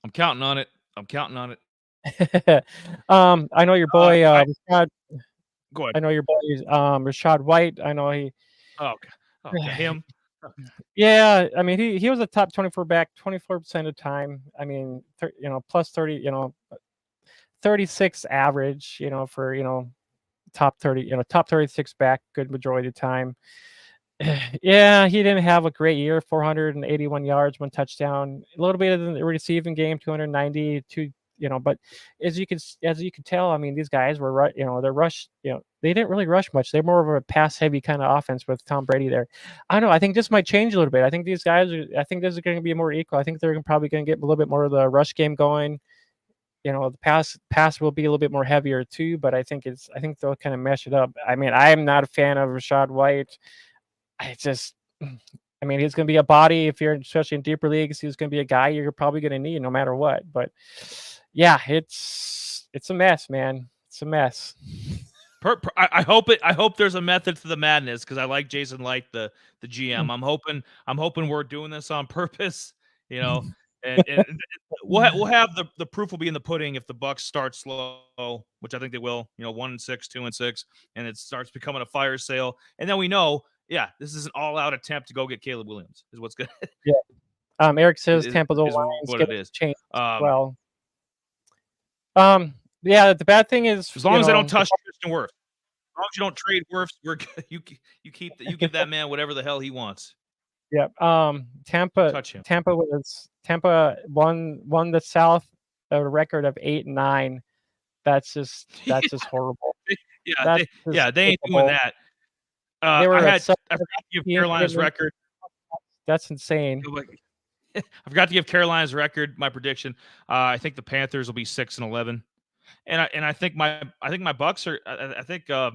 I'm counting on it.
I know your boy.
Rashad, go ahead.
I know your boy Rashad White. I know he.
Oh, okay. Him.
Yeah, I mean he was a top 24 back 24% of the time. I mean, plus 30, 36 average. For top 30, top 36 back, good majority of the time. Yeah, he didn't have a great year. 481 yards, 1 touchdown, a little bit of the receiving game, 292. But as you can tell, I mean, these guys were, they're rushed. They didn't really rush much. They're more of a pass heavy kind of offense with Tom Brady there. I don't know. I think this might change a little bit. I think these guys I think this is going to be more equal. I think they're probably going to get a little bit more of the rush game going. The pass will be a little bit more heavier too, but I think they'll kind of mesh it up. I mean, I am not a fan of Rashad White. I mean, he's going to be a body if you're especially in deeper leagues. He's going to be a guy you're probably going to need no matter what. But yeah, it's a mess, man. It's a mess.
I hope there's a method to the madness because I like Jason Light, the GM. I'm hoping we're doing this on purpose. and we'll have the proof will be in the pudding if the Bucks start slow, which I think they will. 1-6, 2-6, and it starts becoming a fire sale, and then we know, this is an all-out attempt to go get Caleb Williams. Is what's good.
Yeah. Eric says
is,
Tampa's
is
O-line's
what it
getting
is.
changed as well. Yeah, the bad thing is,
as long as they don't touch Tristan Wirfs, as long as you don't trade Wirfs, you give that man whatever the hell he wants.
Yeah. Tampa won the South a record of 8-9. That's just horrible.
They ain't doing that.
I
forgot to give Carolina's record.
That's insane.
I forgot to give Carolina's record my prediction. I think the Panthers will be 6-11, and I think my Bucks are. I think I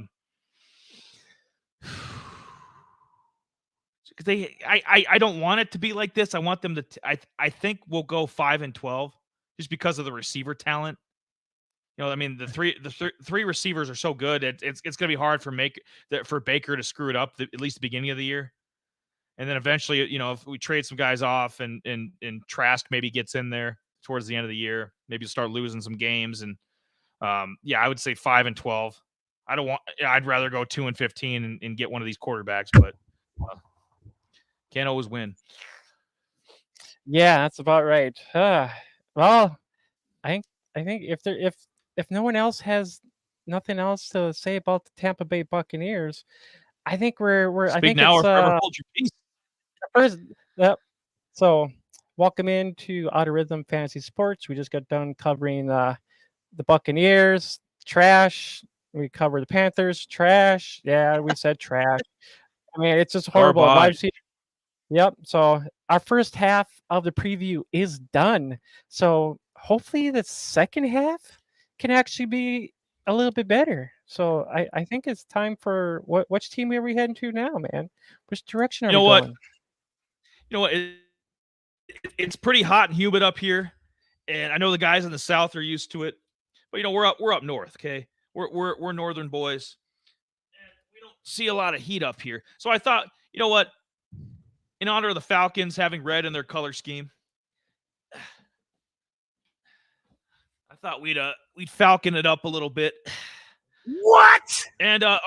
don't want it to be like this. I want them to. I think we'll go 5-12 just because of the receiver talent. I mean, the three receivers are so good. It's going to be hard for Baker to screw it up at least the beginning of the year. And then eventually, if we trade some guys off and Trask maybe gets in there towards the end of the year, maybe start losing some games. And I would say 5-12. I'd rather go 2-15 and get one of these quarterbacks, but can't always win.
Yeah, that's about right. Well, I think if no one else has nothing else to say about the Tampa Bay Buccaneers, I think we're
Speak
I think
now
it's
or forever hold your peace.
First, so welcome into Out of Rhythm Fantasy Sports. We just got done covering the Buccaneers, trash. We covered the Panthers, trash. Yeah, we said trash. I mean, it's just horrible. Yep. So our first half of the preview is done. So hopefully the second half can actually be a little bit better. So I think it's time for which team are we heading to now, man? Which direction are we going?
You know what? It's pretty hot and humid up here, and I know the guys in the South are used to it. But we're up north, okay? We're northern boys, and we don't see a lot of heat up here. So I thought, you know what? In honor of the Falcons having red in their color scheme, I thought we'd Falcon it up a little bit.
What?
And our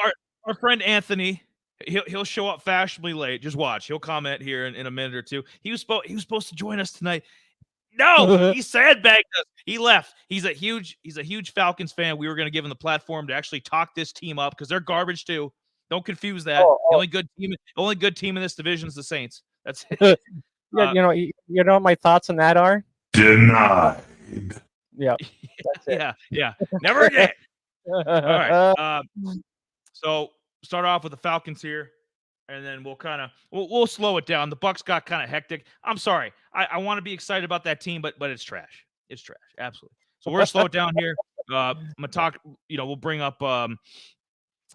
friend Anthony, he'll show up fashionably late. Just watch. He'll comment here in a minute or two. He was supposed to join us tonight. No, he sandbagged us. He left. He's a huge Falcons fan. We were going to give him the platform to actually talk this team up because they're garbage too. Don't confuse that. The only good team in this division is the Saints. That's it.
Yeah, you know what my thoughts on that are?
Denied.
Yeah.
Yeah. Never again. All right. So start off with the Falcons here, and then we'll slow it down. The Bucks got kind of hectic. I'm sorry. I want to be excited about that team, but it's trash. It's trash. Absolutely. So we're gonna slow it down here. I'm gonna talk. We'll bring up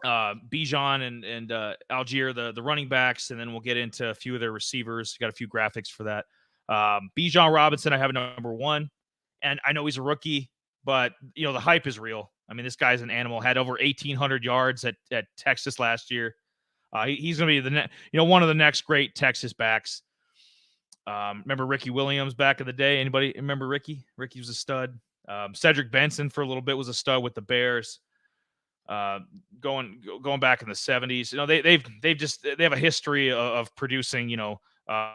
Bijan and Algier, the running backs, and then we'll get into a few of their receivers. Got a few graphics for that. Bijan Robinson, I have number 1, and I know he's a rookie, but the hype is real. I mean, this guy's an animal. Had over 1,800 yards at Texas last year. He's going to be one of the next great Texas backs. Remember Ricky Williams back in the day? Anybody remember Ricky? Ricky was a stud. Cedric Benson for a little bit was a stud with the Bears. Going back in the 70s, they have a history of producing a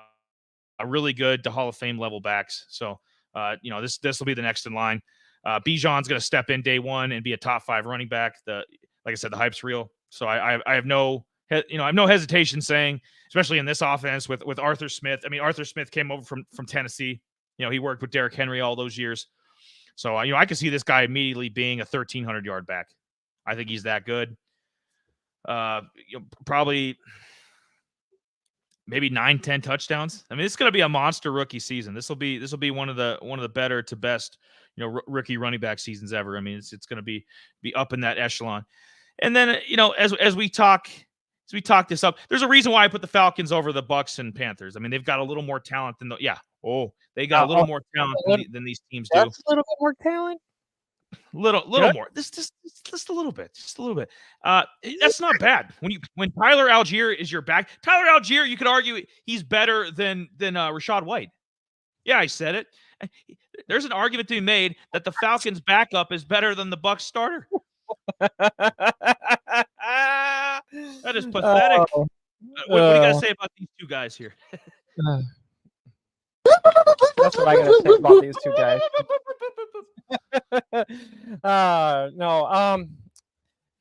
really good to Hall of Fame level backs. So this will be the next in line. Bijan's going to step in day one and be a top 5 running back. Like I said, the hype's real. So I have no hesitation saying, especially in this offense with Arthur Smith. I mean, Arthur Smith came over from Tennessee. He worked with Derrick Henry all those years. So I could see this guy immediately being a 1,300 yard back. I think he's that good. Probably maybe 9-10 touchdowns. I mean, it's going to be a monster rookie season. This will be one of the better to best rookie running back seasons ever. I mean, it's going to be up in that echelon. And then as we talk this up, there's a reason why I put the Falcons over the Bucks and Panthers. I mean, they've got a little more talent than they got a little more talent than these teams do.
That's a little bit more talent.
Little more. Just a little bit. Just a little bit. That's not bad. When Tyler Algier is your back, Tyler Algier, you could argue he's better than Rashad White. Yeah, I said it. There's an argument to be made that the Falcons' backup is better than the Bucs starter. That is pathetic.
Oh,
What do you got to say about these two guys here?
That's what I got to say about these two guys. No,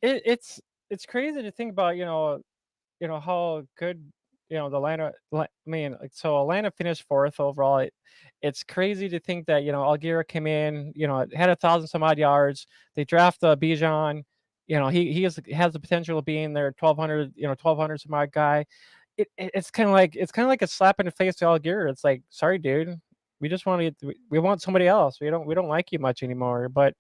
it's crazy to think about, how good, the Atlanta. I mean, like, so Atlanta finished 4th overall. It's crazy to think that Algier came in, had 1,000 some odd yards. They draft Bijan. Has the potential of being their 1,200, 1,200 some odd guy. It's kind of like a slap in the face to Algier. It's like, sorry, dude, we want somebody else. We don't like you much anymore. But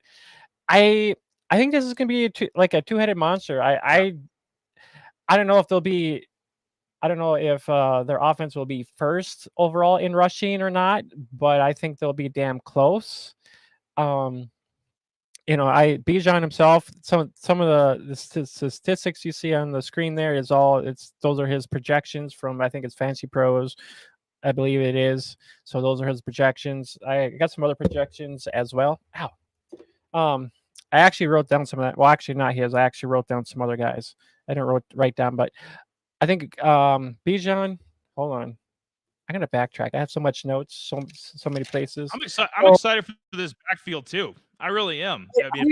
I think this is gonna be like a two-headed monster. I don't know if they'll be. I don't know if their offense will be first overall in rushing or not, but I think they'll be damn close. Bijan himself, some of the statistics you see on the screen there those are his projections from, I think it's Fancy Pros, I believe it is. So those are his projections. I got some other projections as well. Ow. I actually wrote down some of that. Well, actually not his. I actually wrote down some other guys. I didn't write down, but I think Bijan. Hold on, I'm gonna backtrack. I have so much notes, so many places.
I'm excited for this backfield too. I really am.
This
will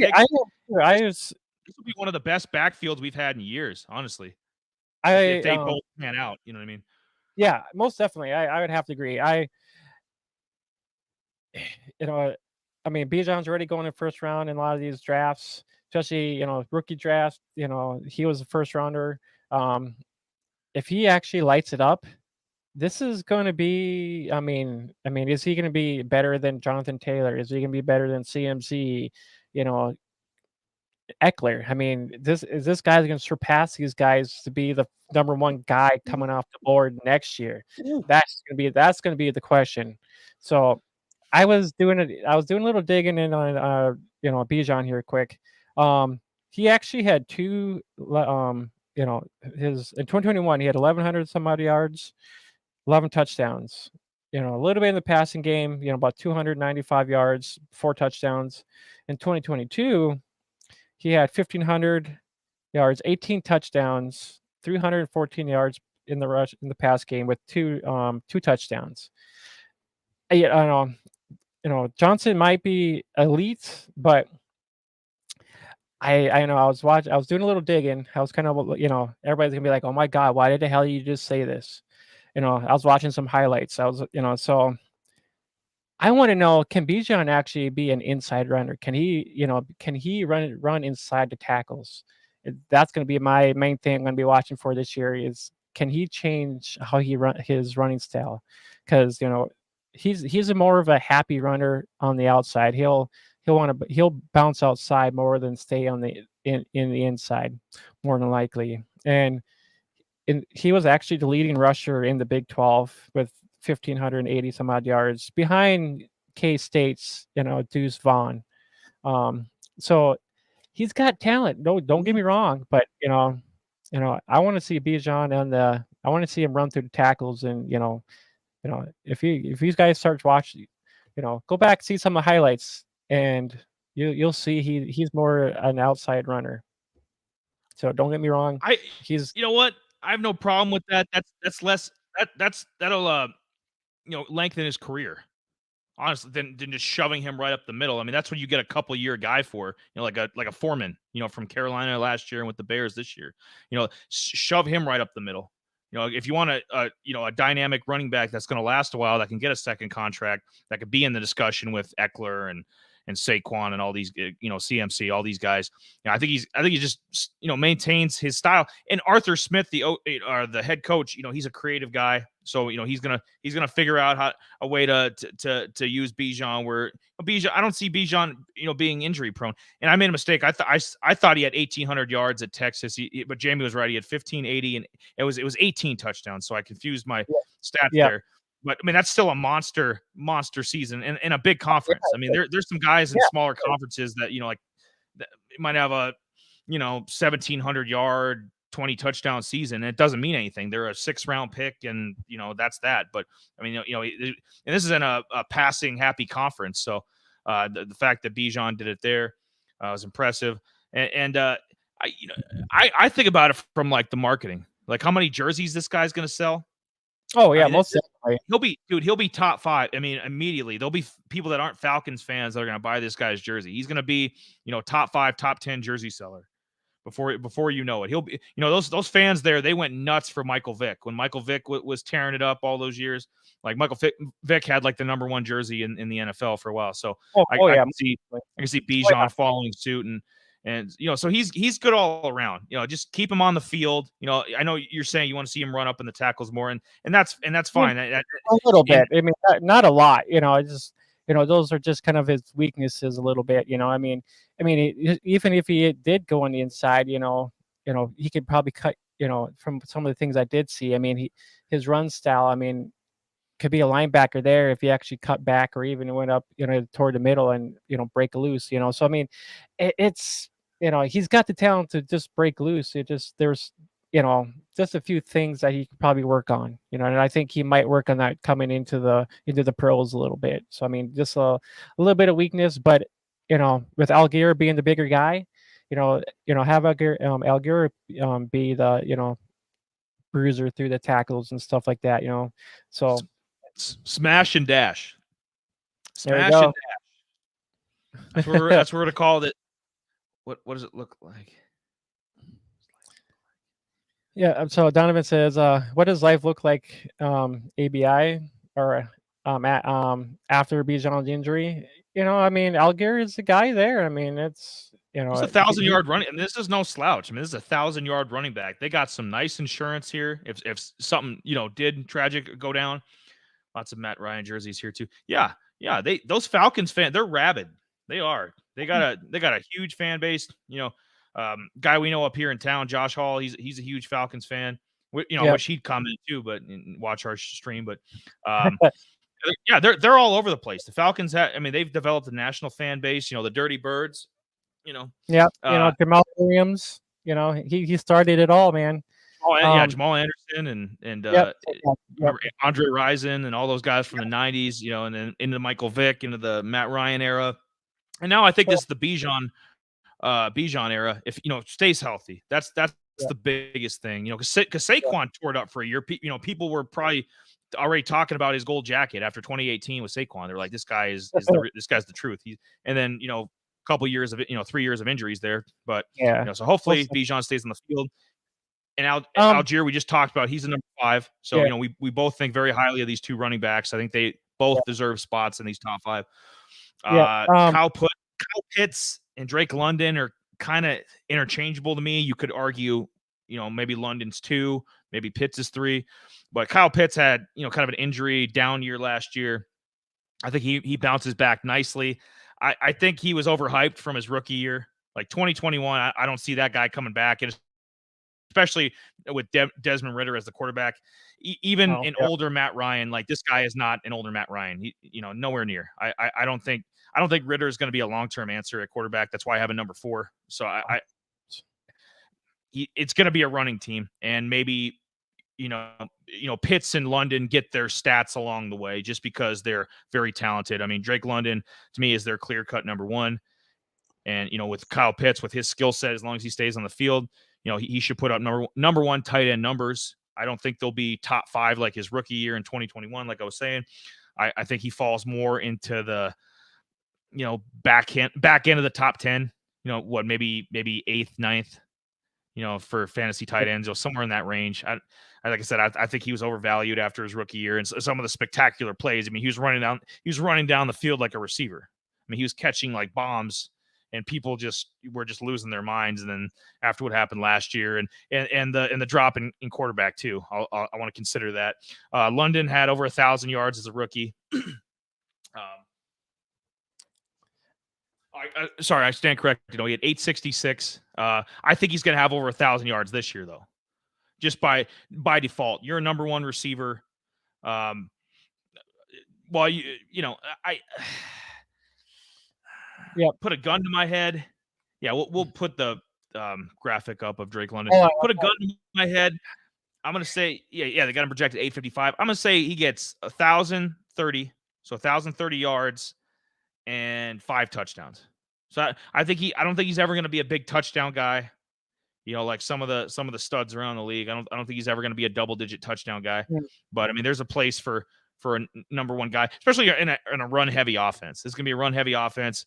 be one of the best backfields we've had in years, honestly.
If
they both pan out, you know what I mean?
Yeah, most definitely. I would have to agree. Bijan's already going in first round in a lot of these drafts, especially rookie drafts. He was a first rounder. If he actually lights it up, this is going to be. Is he going to be better than Jonathan Taylor? Is he going to be better than CMC? Eckler. This guy's going to surpass these guys to be the number one guy coming off the board next year? That's going to be the question. So I was doing a little digging in on Bijan here quick. He actually had two his in 2021 he had 1,100 some odd yards, 11 touchdowns. A little bit in the passing game, about 295 yards, 4 touchdowns. In 2022, he had 1,500 yards, 18 touchdowns, 314 yards in the pass game with two touchdowns. I don't know. Johnson might be elite, but I know I was doing a little digging. I was kind of everybody's gonna be like, oh my god, why did the hell you just say this? I was watching some highlights. I was so I want to know, can Bijan actually be an inside runner? Can he run inside the tackles? That's going to be my main thing I'm going to be watching for this year. Is can he change how he run his running style? Because he's a more of a happy runner on the outside. He'll bounce outside more than stay on in the inside, more than likely. And he was actually the leading rusher in the Big 12 with 1,580 some odd yards behind K-State's Deuce Vaughn. So he's got talent. No, don't get me wrong, but I want to see Bijan I want to see him run through the tackles, and if these guys start watching, go back, see some of the highlights, and you'll see he's more an outside runner. So don't get me wrong.
You know what? I have no problem with that. That'll lengthen his career, honestly, than just shoving him right up the middle. I mean, that's what you get a couple year guy for, like a Foreman, from Carolina last year and with the Bears this year. Shove him right up the middle. If you want a dynamic running back that's going to last a while, that can get a second contract, that could be in the discussion with Eckler and Saquon and all these, CMC, all these guys. I think he just, maintains his style. And Arthur Smith, the head coach, he's a creative guy. So, he's gonna figure out a way to use Bijan where Bijan, I don't see Bijan, being injury prone. And I made a mistake. I thought he had 1,800 yards at Texas, but Jamie was right. He had 1,580 and it was 18 touchdowns. So I confused my stats there. But that's still a monster season in a big conference. There's some guys in smaller conferences that that might have a 1,700 yard 20 touchdown season. And it doesn't mean anything. They're a 6th round pick, and that's that. But I mean, and this is in a passing happy conference. So the fact that Bijan did it there was impressive. And I think about it from like the marketing, like how many jerseys this guy's going to sell.
Oh yeah, most definitely.
He'll be top 5. I mean, immediately there'll be people that aren't Falcons fans that are going to buy this guy's jersey. He's going to be, top 5, top 10 jersey seller before you know it. He'll be, those fans there, they went nuts for Michael Vick when Michael Vick was tearing it up all those years. Like Michael Vick had like the number 1 jersey in the NFL for a while. So I can see Bijan following suit, and so he's good all around. Just keep him on the field. I know you're saying you want to see him run up in the tackles more, and that's fine.
A little bit. I mean, not a lot. Those are just kind of his weaknesses a little bit. I mean, even if he did go on the inside, he could probably cut. From some of the things I did see, I mean, his run style, I mean, could be a linebacker there if he actually cut back or even went up, toward the middle and break loose. So I mean, it's he's got the talent to just break loose. There's just a few things that he could probably work on, and I think he might work on that coming into the pros a little bit. So I mean, just a little bit of weakness, but with Algier being the bigger guy, have Algier be the bruiser through the tackles and stuff like that. So
smash and dash, smash and dash. That's what we're gonna call it. What does it look like?
Yeah. So Donovan says, "What does life look like, ABI or after Bijan's injury?" I mean, Algier is the guy there. I mean, it's
It's a 1,000-yard running, and this is no slouch. I mean, this is a 1,000-yard running back. They got some nice insurance here. If something did tragic go down, lots of Matt Ryan jerseys here too. Yeah. Those Falcons fans, they're rabid. They are. They got a huge fan base. Guy we know up here in town, Josh Hall. He's a huge Falcons fan. Which he'd comment too, but watch our stream. But yeah, they're all over the place. The Falcons they've developed a national fan base. The Dirty Birds.
Jamal Williams. He started it all, man.
Jamal Anderson and Andre Rison and all those guys from the 90s, and then into Michael Vick, into the Matt Ryan era. And now I think this is the Bijan era. If stays healthy, that's the biggest thing. Because Saquon tore it up for a year. People were probably already talking about his gold jacket after 2018 with Saquon. They're like, this guy this guy's the truth. And then couple years of 3 years of injuries there, but so hopefully Bijan stays on the field. And Algier, we just talked about, he's a number 5. So we both think very highly of these 2 running backs. I think they both deserve spots in these top 5. Kyle Pitts and Drake London are kind of interchangeable to me. You could argue, maybe London's 2, maybe Pitts is 3, but Kyle Pitts had kind of an injury down year last year. I think he bounces back nicely. I think he was overhyped from his rookie year. Like 2021, I don't see that guy coming back, and especially with Desmond Ridder as the quarterback. Even older Matt Ryan, like this guy is not an older Matt Ryan. He, nowhere near. I don't think Ridder is going to be a long-term answer at quarterback. That's why I have a number 4. So it's going to be a running team, and maybe Pitts and London get their stats along the way just because they're very talented. I mean, Drake London to me is their clear-cut number 1. And, with Kyle Pitts, with his skill set, as long as he stays on the field, he should put up number 1 tight end numbers. I don't think they'll be top 5 like his rookie year in 2021, like I was saying. I think he falls more into the, back end of the top 10, maybe 8th, 9th, for fantasy tight ends, or somewhere in that range. Like I said, I think he was overvalued after his rookie year, and some of the spectacular plays. I mean, he was running down the field like a receiver. I mean, he was catching like bombs, and people were just losing their minds. And then after what happened last year, and the drop in quarterback too, I want to consider that. London had over 1,000 yards as a rookie. Sorry, I stand corrected. He had 866. I think he's going to have over 1,000 yards this year, though. Just by default, you're a number 1 receiver. I put a gun to my head. Yeah, we'll put the graphic up of Drake London.
Oh,
Put a gun in my head. I'm gonna say, they got him projected 855. I'm gonna say he gets 1,030, so 1,030 yards and 5 touchdowns. So I don't think he's ever gonna be a big touchdown guy. Like some of the studs around the league. I don't think he's ever gonna be a double-digit touchdown guy.
Yeah.
But I mean, there's a place for a number one guy, especially in a run-heavy offense. It's gonna be a run-heavy offense.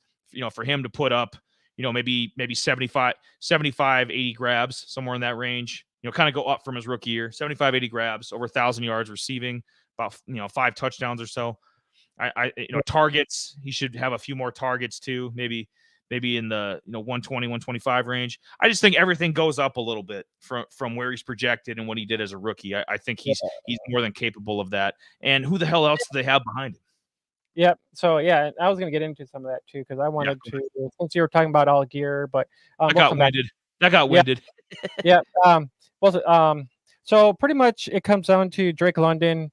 For him to put up, maybe 75, 80 grabs, somewhere in that range. Kind of go up from his rookie year, 75, 80 grabs, over 1,000 yards receiving, about 5 touchdowns or so. Targets, he should have a few more targets too, maybe in the 120, 125 range. I just think everything goes up a little bit from where he's projected and what he did as a rookie. I think he's more than capable of that. And who the hell else do they have behind him?
Yep. So I was going to get into some of that too, because I wanted to, since you were talking about all gear, but
that got winded. That got winded.
Yeah. So pretty much it comes down to Drake London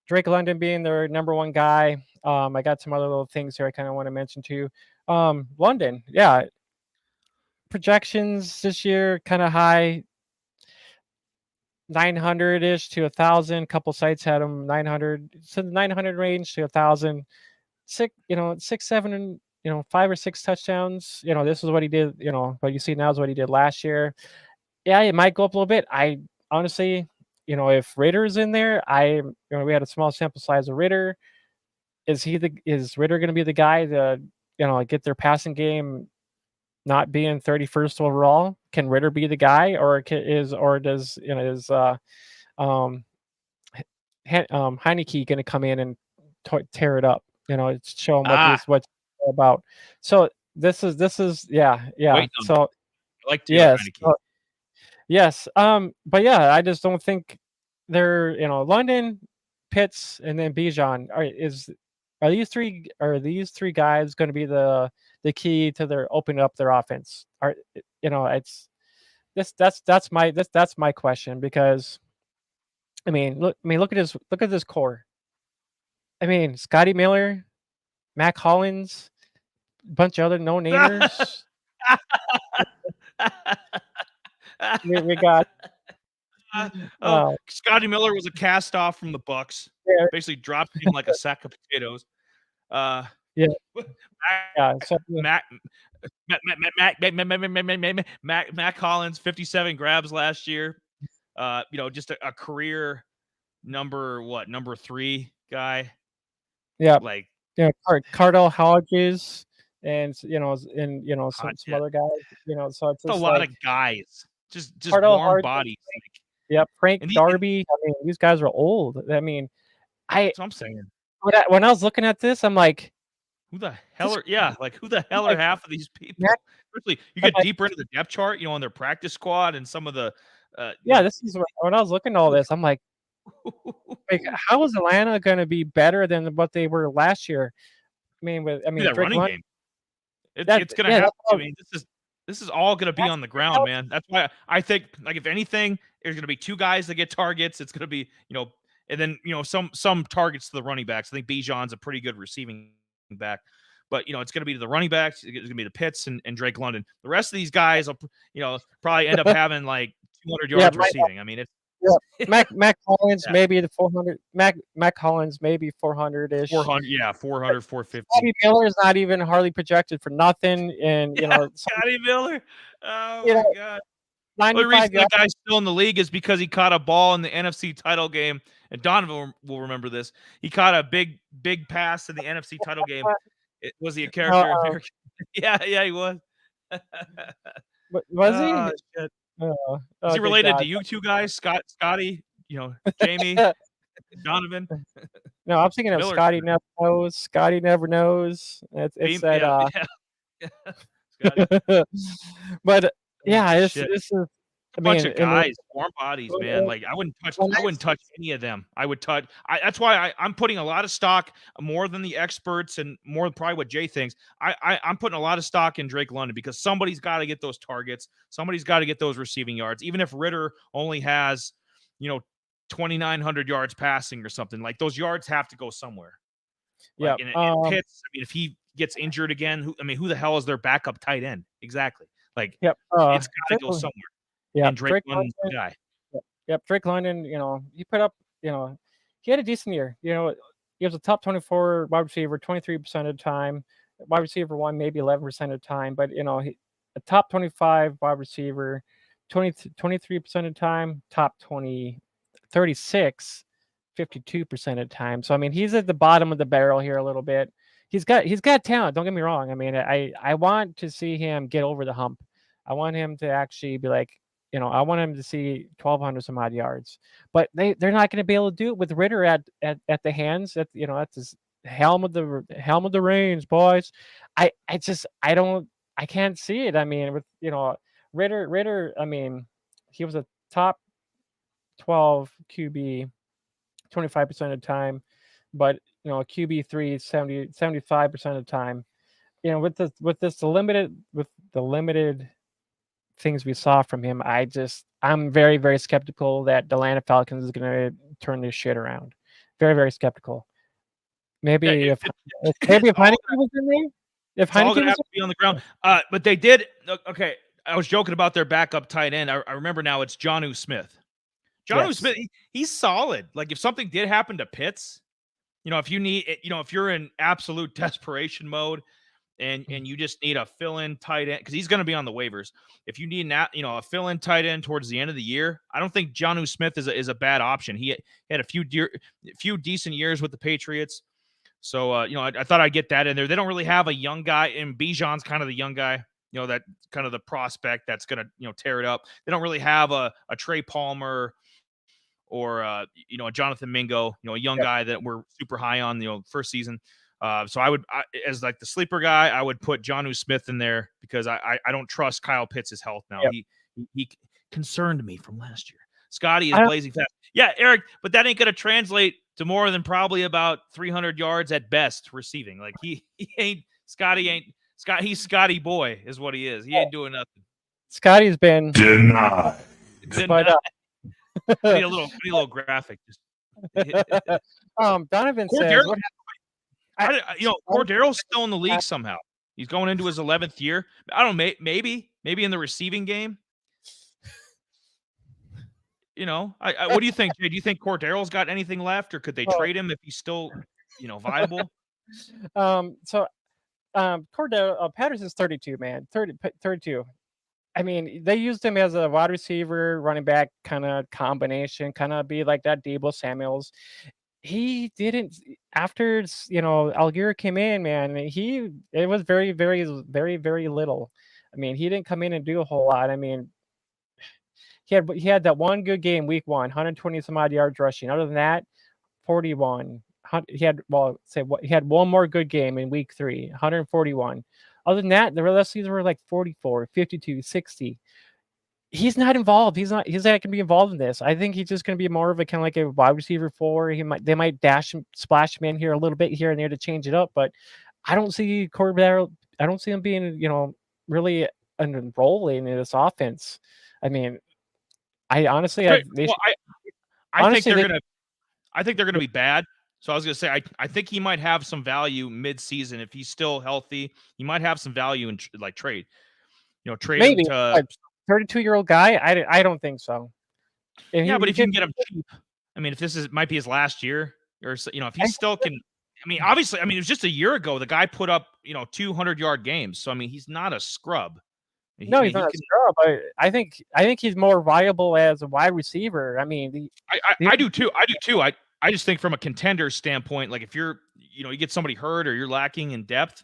being their number one guy. I got some other little things here I kind of want to mention too. London, projections this year kind of high, 900-ish to 1,000. Couple sites had him 900, so the 900 range to 1,000. 6, 7, 5 or 6 touchdowns. This is what he did. What you see now is what he did last year. Yeah, it might go up a little bit. I honestly, if Ritter's in there, we had a small sample size of Ritter. Is Ritter going to be the guy to get their passing game not being 31st overall? Can Ritter be the guy, or does Heineke going to come in and tear it up? Show him what's about. So this is So
I like
Heineke. Yes. But I just don't think they're London, Pitts, and then Bijan are these three guys going to be the key to their opening up their offense? That's my question, because look at this core. Scotty Miller, Mac Hollins, a bunch of other no-namers. we got
Scotty Miller was a cast off from the Bucks.
Yeah.
Basically dropped him like a sack of potatoes.
So
Mac Hollins, 57 grabs last year. Just a career number 3 guy.
Yeah,
like
Cardell Hodges, and some other guys. So it's
a lot of guys, just
Cardell
warm
Hodges,
bodies.
Frank Darby. These guys are old.
That's what I'm saying.
When I was looking at this, I'm like,
who the hell are half of these people? Especially you get deeper into the depth chart, on their practice squad and some of the.
This is when I was looking at all this, I'm like, how is Atlanta going to be better than what they were last year?
That running game. It's going to happen. This is all going to be on the ground, man. That's why I think, if anything, there's going to be 2 guys that get targets. It's going to be, and then some targets to the running backs. I think Bijan's a pretty good receiving back, but it's going to be to the running backs. It's going to be the Pitts and Drake London. The rest of these guys will, probably end up having like 200 yards receiving. It's
Mac Hollins maybe the 400. Mac Hollins maybe 400-ish.
400, 450.
Scotty Miller is not even hardly projected for nothing, and
Scotty Miller. Oh my god. The only reason that guy's still in the league is because he caught a ball in the NFC title game, and Donovan will remember this. He caught a big pass in the NFC title game. Was he a character? Yeah, he was.
Was he?
Shit. Is he related to you 2 guys, Scotty? Jamie, Donovan.
No, I'm thinking of
Miller.
Scotty Never Knows. Scotty Never Knows. It's that. But this is
a bunch of guys, warm bodies, man. I wouldn't touch any of them. That's why I'm putting a lot of stock, more than the experts and more than probably what Jay thinks. I'm putting a lot of stock in Drake London, because somebody's got to get those targets. Somebody's got to get those receiving yards. Even if Ritter only has, 2,900 yards passing or something, like those yards have to go somewhere. And Pitts, if he gets injured again, who the hell is their backup tight end? Exactly. Like,
Yep.
it's got to go somewhere.
Yeah.
And Drake London's the guy.
Yep. Drake London, he put up, he had a decent year. He was a top 24 wide receiver 23% of the time, wide receiver one, maybe 11% of the time. But, a top 25 wide receiver 23% of the time, top 20, 36, 52% of the time. So, I mean, he's at the bottom of the barrel here a little bit. He's got talent. Don't get me wrong. I mean, I want to see him get over the hump. I want him to actually be like, I want him to see 1,200 some odd yards, but they're not going to be able to do it with Ritter at the hands at this helm of the reins, boys. I can't see it. I mean, with Ritter. I mean, he was a top 12 QB 25% of the time, but QB 3 75% of the time. With the limited things we saw from him, I'm very, very skeptical that the Atlanta Falcons is going to turn this shit around. Very, very skeptical. Maybe if Heineke was in there, if
Heineke
was
have to be on the ground. But they did. Okay, I was joking about their backup tight end. I remember now. It's Jonnu Smith. Jonnu Smith, he's solid. Like if something did happen to Pitts, if you need, if you're in absolute desperation mode. And you just need a fill-in tight end because he's going to be on the waivers. If you need a fill-in tight end towards the end of the year, I don't think Jonnu Smith is a bad option. He had a few decent years with the Patriots, so I thought I'd get that in there. They don't really have a young guy, and Bijan's kind of the young guy, that kind of the prospect that's going to tear it up. They don't really have a Trey Palmer or a Jonathan Mingo, a young guy that we're super high on, first season. So I would, as like the sleeper guy, I would put Jonnu Smith in there because I don't trust Kyle Pitts' health now.
Yep.
He concerned me from last year. Scotty is blazing fast. Yeah, Eric, but that ain't going to translate to more than probably about 300 yards at best receiving. Like he's Scotty boy is what he is. He ain't doing nothing.
Scotty's been
denied.
But,
need a little graphic.
Donovan says,
Cordero's still in the league somehow. He's going into his 11th year. I don't know, maybe in the receiving game. What do you think, Jay? Do you think Cordero's got anything left, or could they trade him if he's still, viable?
Cordero Patterson's 32, man. 32. I mean, they used him as a wide receiver, running back kind of combination, kind of be like that Deebo Samuels. He didn't after Algier came in, man. It was very, very, very, very little. I mean, he didn't come in and do a whole lot. I mean, he had that one good game week 1, 120 some odd yards rushing. Other than that, 41. He had one more good game in week 3, 141. Other than that, the rest of these were like 44, 52, 60. He's not involved. He's not going to be involved in this. I think he's just going to be more of a kind of like a wide receiver 4. They might splash him in here a little bit here and there to change it up, but I don't see Cordero. I don't see him being, really an role in this offense. I mean, I honestly,
I think they're gonna be bad. So I was gonna say, I think he might have some value mid-season if he's still healthy. He might have some value in like trade. Trade
maybe
him to
32-year-old guy. I don't think so.
But if you can get him cheap, I mean, if this might be his last year, or if he still can. I mean, obviously, it was just a year ago. The guy put up 200-yard games. So I mean, he's not a scrub.
He's not a scrub. I think he's more viable as a wide receiver. I mean,
I do too. I just think from a contender standpoint, like if you're, you get somebody hurt or you're lacking in depth,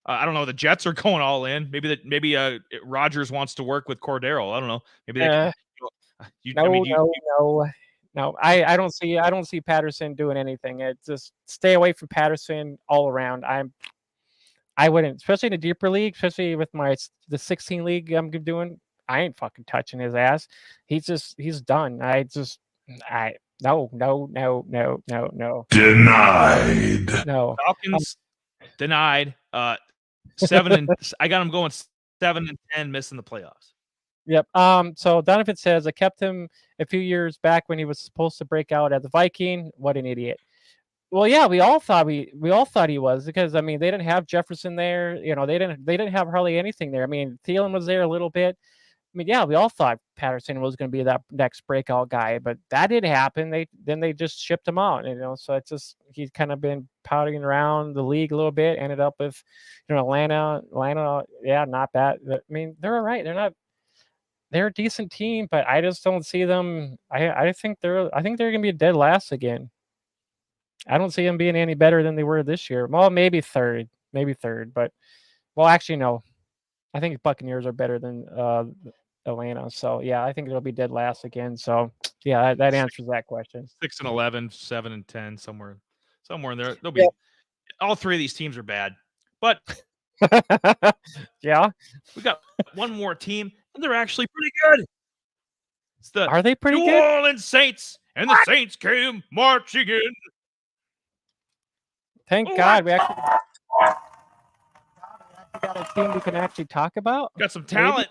I don't know. The Jets are going all in. Maybe Rodgers wants to work with Cordero. I don't know. Maybe they
No. I don't see Patterson doing anything. It's just stay away from Patterson all around. I wouldn't, especially in a deeper league, especially with the 16 league I'm doing. I ain't fucking touching his ass. He's done. No.
Denied.
No.
Falcons denied. 7 I got him going 7-10, missing the playoffs.
Yep. So Donovan says I kept him a few years back when he was supposed to break out as a Viking. What an idiot. Well, yeah, we all thought he was, because I mean they didn't have Jefferson there. They didn't have hardly anything there. I mean Thielen was there a little bit. I mean, yeah, we all thought Patterson was going to be that next breakout guy, but that didn't happen. They just shipped him out. So it's just he's kind of been pouting around the league a little bit. Ended up with Atlanta, yeah, not bad. I mean, they're all right. They're a decent team, but I just don't see them. I think they're going to be dead last again. I don't see them being any better than they were this year. Well, maybe third, but well, actually, no. I think Buccaneers are better than Atlanta. So yeah, I think it'll be dead last again. So yeah, that answers that question.
6-11, 7-10, somewhere in there. They'll be all three of these teams are bad, but
yeah,
we got one more team, and they're actually pretty good.
Are they pretty
New
good?
Orleans Saints, and the Saints came marching in.
Thank God we actually got a team we can actually talk about.
Got some talent.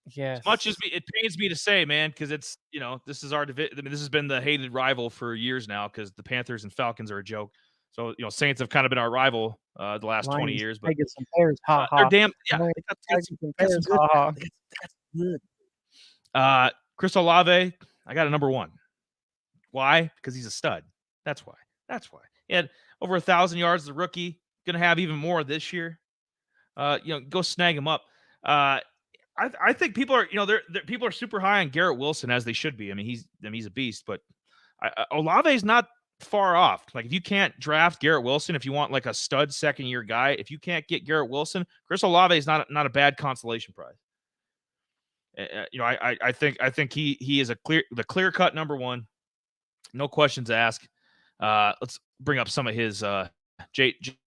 Yes.
As much as it pains me to say, man, because it's this is our division. I mean, this has been the hated rival for years now, because the Panthers and Falcons are a joke. So Saints have kind of been our rival the last 20 years. But
get some players,
they're damn. Yeah, they got some good. Chris Olave, I got a number one. Why? Because he's a stud. That's why. He had over 1,000 yards as a rookie. Going to have even more this year. Go snag him up. I think people are, people are super high on Garrett Wilson, as they should be. I mean, he's a beast, but Olave's not far off. Like, if you can't draft Garrett Wilson, if you want like a stud second-year guy, if you can't get Garrett Wilson, Chris Olave is not a bad consolation prize. I think he is the clear-cut number one. No questions asked. Let's bring up some of his. Jay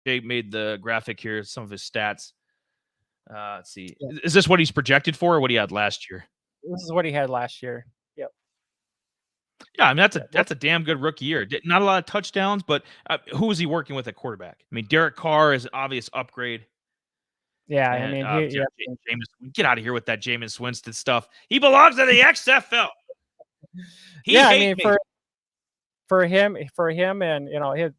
made the graphic here. Some of his stats. Let's see. Yeah. Is this what he's projected for, or what he had last year?
This is what he had last year. Yep.
Yeah, I mean that's a damn good rookie year. Not a lot of touchdowns, but who was he working with at quarterback? I mean, Derek Carr is an obvious upgrade.
Yeah, and, I mean,
get out of here with that Jameis Winston stuff. He belongs in the XFL.
I mean, for him, and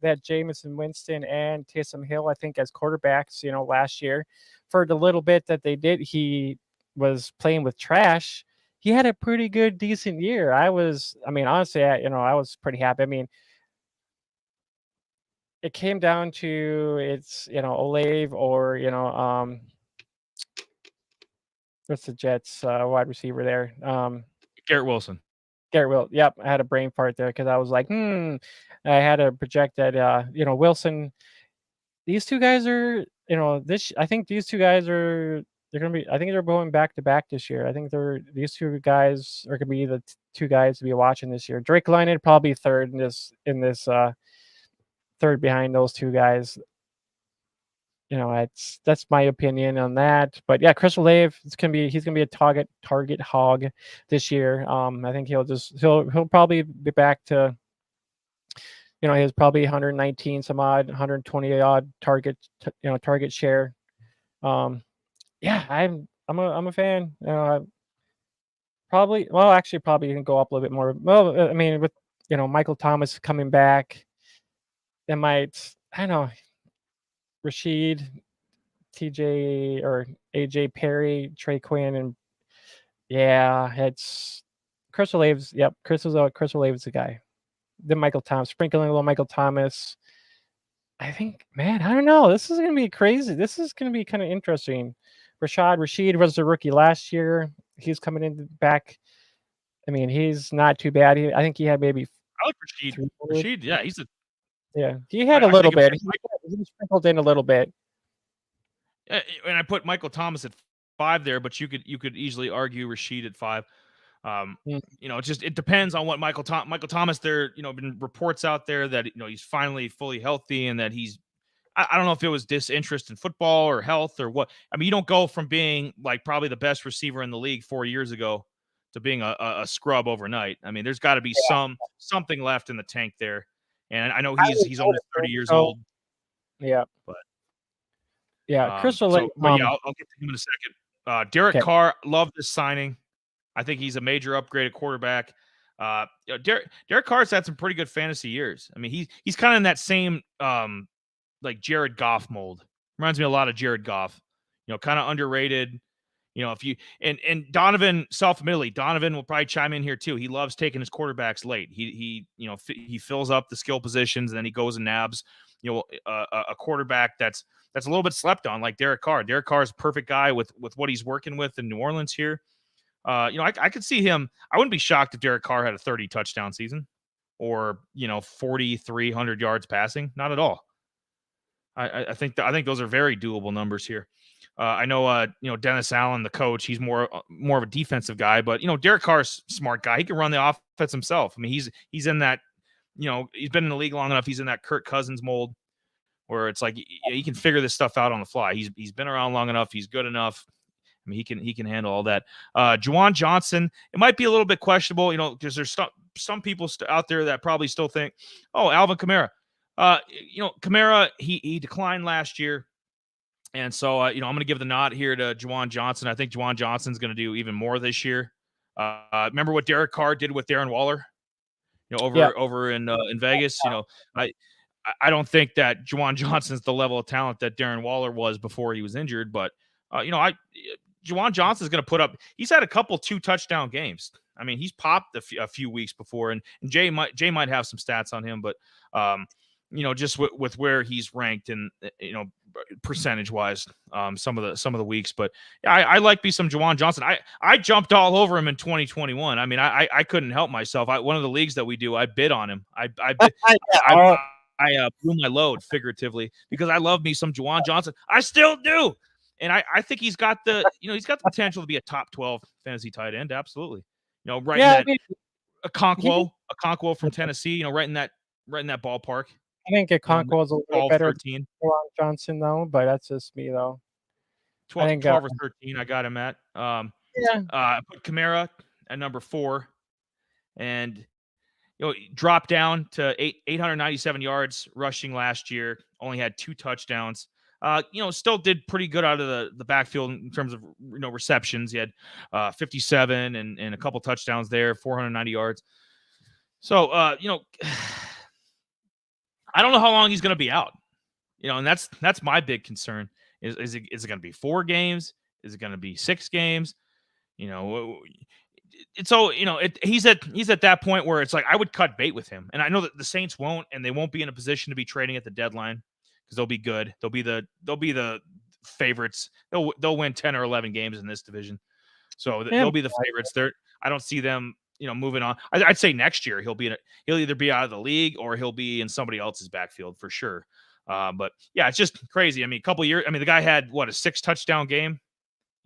that Jameson Winston and Taysom Hill, I think, as quarterbacks, last year, for the little bit that they did, he was playing with trash. He had a pretty good, decent year. Honestly, I was pretty happy. I mean, it came down to it's Olave or what's the Jets wide receiver there?
Garrett Wilson.
Yep, I had a brain fart there because I was like, I had to project that Wilson. These two guys are, I think these two guys they're gonna be. I think they're going back to back this year. I think these two guys are gonna be the two guys to be watching this year. Drake London probably third in this third behind those two guys. That's my opinion on that. But yeah, Chris Olave, he's gonna be a target hog this year. I think he'll probably be back to he has probably 119 some odd, 120 odd target share. Yeah, I'm a fan. Probably you can go up a little bit more. Well, I mean, with Michael Thomas coming back, it might, I don't know, Rashid, TJ or AJ Perry, Trey Quinn, and yeah, it's Chris Olave's. Yep, Chris Olave's the guy. Then Michael Thomas, sprinkling a little Michael Thomas. I think, man, I don't know. This is gonna be crazy. This is gonna be kind of interesting. Rashid was the rookie last year. He's coming in back. I mean, he's not too bad. I think he had maybe.
I like Rashid. Rashid, yeah,
he had a little bit. He sprinkled in a little bit.
And I put Michael Thomas at 5 there, but you could easily argue Rashid at 5. It depends on what Michael Thomas. There, been reports out there that he's finally fully healthy and that he's. I don't know if it was disinterest in football or health or what. I mean, you don't go from being like probably the best receiver in the league 4 years ago to being a scrub overnight. I mean, there's got to be something left in the tank there. And I know he's almost 30 years old.
Yeah,
but
Chris Olave.
I'll get to him in a second. Derek Carr, love this signing. I think he's a major upgrade at quarterback. Derek Carr's had some pretty good fantasy years. I mean, he's kind of in that same like Jared Goff mold. Reminds me a lot of Jared Goff. Kind of underrated. If you and Donovan, self-admittedly, Donovan will probably chime in here too. He loves taking his quarterbacks late. He fills up the skill positions and then he goes and nabs a quarterback that's a little bit slept on, like Derek Carr. Derek Carr is a perfect guy with what he's working with in New Orleans here. I could see him. I wouldn't be shocked if Derek Carr had a 30 touchdown season or 4,300 yards passing. Not at all. I think those are very doable numbers here. I know, Dennis Allen, the coach, he's more of a defensive guy, but Derek Carr's a smart guy. He can run the offense himself. I mean, he's in that, he's been in the league long enough. He's in that Kirk Cousins mold where it's like he can figure this stuff out on the fly. He's been around long enough. He's good enough. I mean, he can handle all that. Juwan Johnson, it might be a little bit questionable, because there's some people out there that probably still think, oh, Alvin Kamara. Kamara, he declined last year. And so, I'm going to give the nod here to Juwan Johnson. I think Juwan Johnson's going to do even more this year. Remember what Derek Carr did with Darren Waller, over in Vegas. I don't think that Juwan Johnson's the level of talent that Darren Waller was before he was injured. But Juwan Johnson's going to put up. He's had a couple 2-touchdown games. I mean, he's popped a few weeks before, and Jay might have some stats on him, but just with where he's ranked and percentage wise, some of the weeks. But yeah, I like me some Juwan Johnson. I jumped all over him in 2021. I mean, I couldn't help myself. One of the leagues that we do, I bid on him. I blew my load figuratively because I love me some Juwan Johnson. I still do. And I think he's got the potential to be a top 12 fantasy tight end. Absolutely. A Okonkwo from Tennessee, right in that ballpark.
I think Okonkwo is a little better
13.
than Johnson, though, but that's just me, though.
12 or 13, I got him at. I put Kamara at number 4, and dropped down to 897 yards rushing last year. Only had 2 touchdowns. Still did pretty good out of the backfield in terms of receptions. He had 57 and a couple touchdowns there, 490 yards. So I don't know how long he's going to be out, and that's my big concern. Is it going to be 4 games? Is it going to be 6 games? It's so he's at that point where it's like I would cut bait with him, and I know that the Saints won't, and they won't be in a position to be trading at the deadline because they'll be good. They'll be the favorites. They'll win 10 or 11 games in this division, so they'll be the favorites. I don't see them moving on. I'd say next year he'll either be out of the league or he'll be in somebody else's backfield for sure. But yeah, it's just crazy. I mean, a couple of years. I mean, the guy had a 6 touchdown game,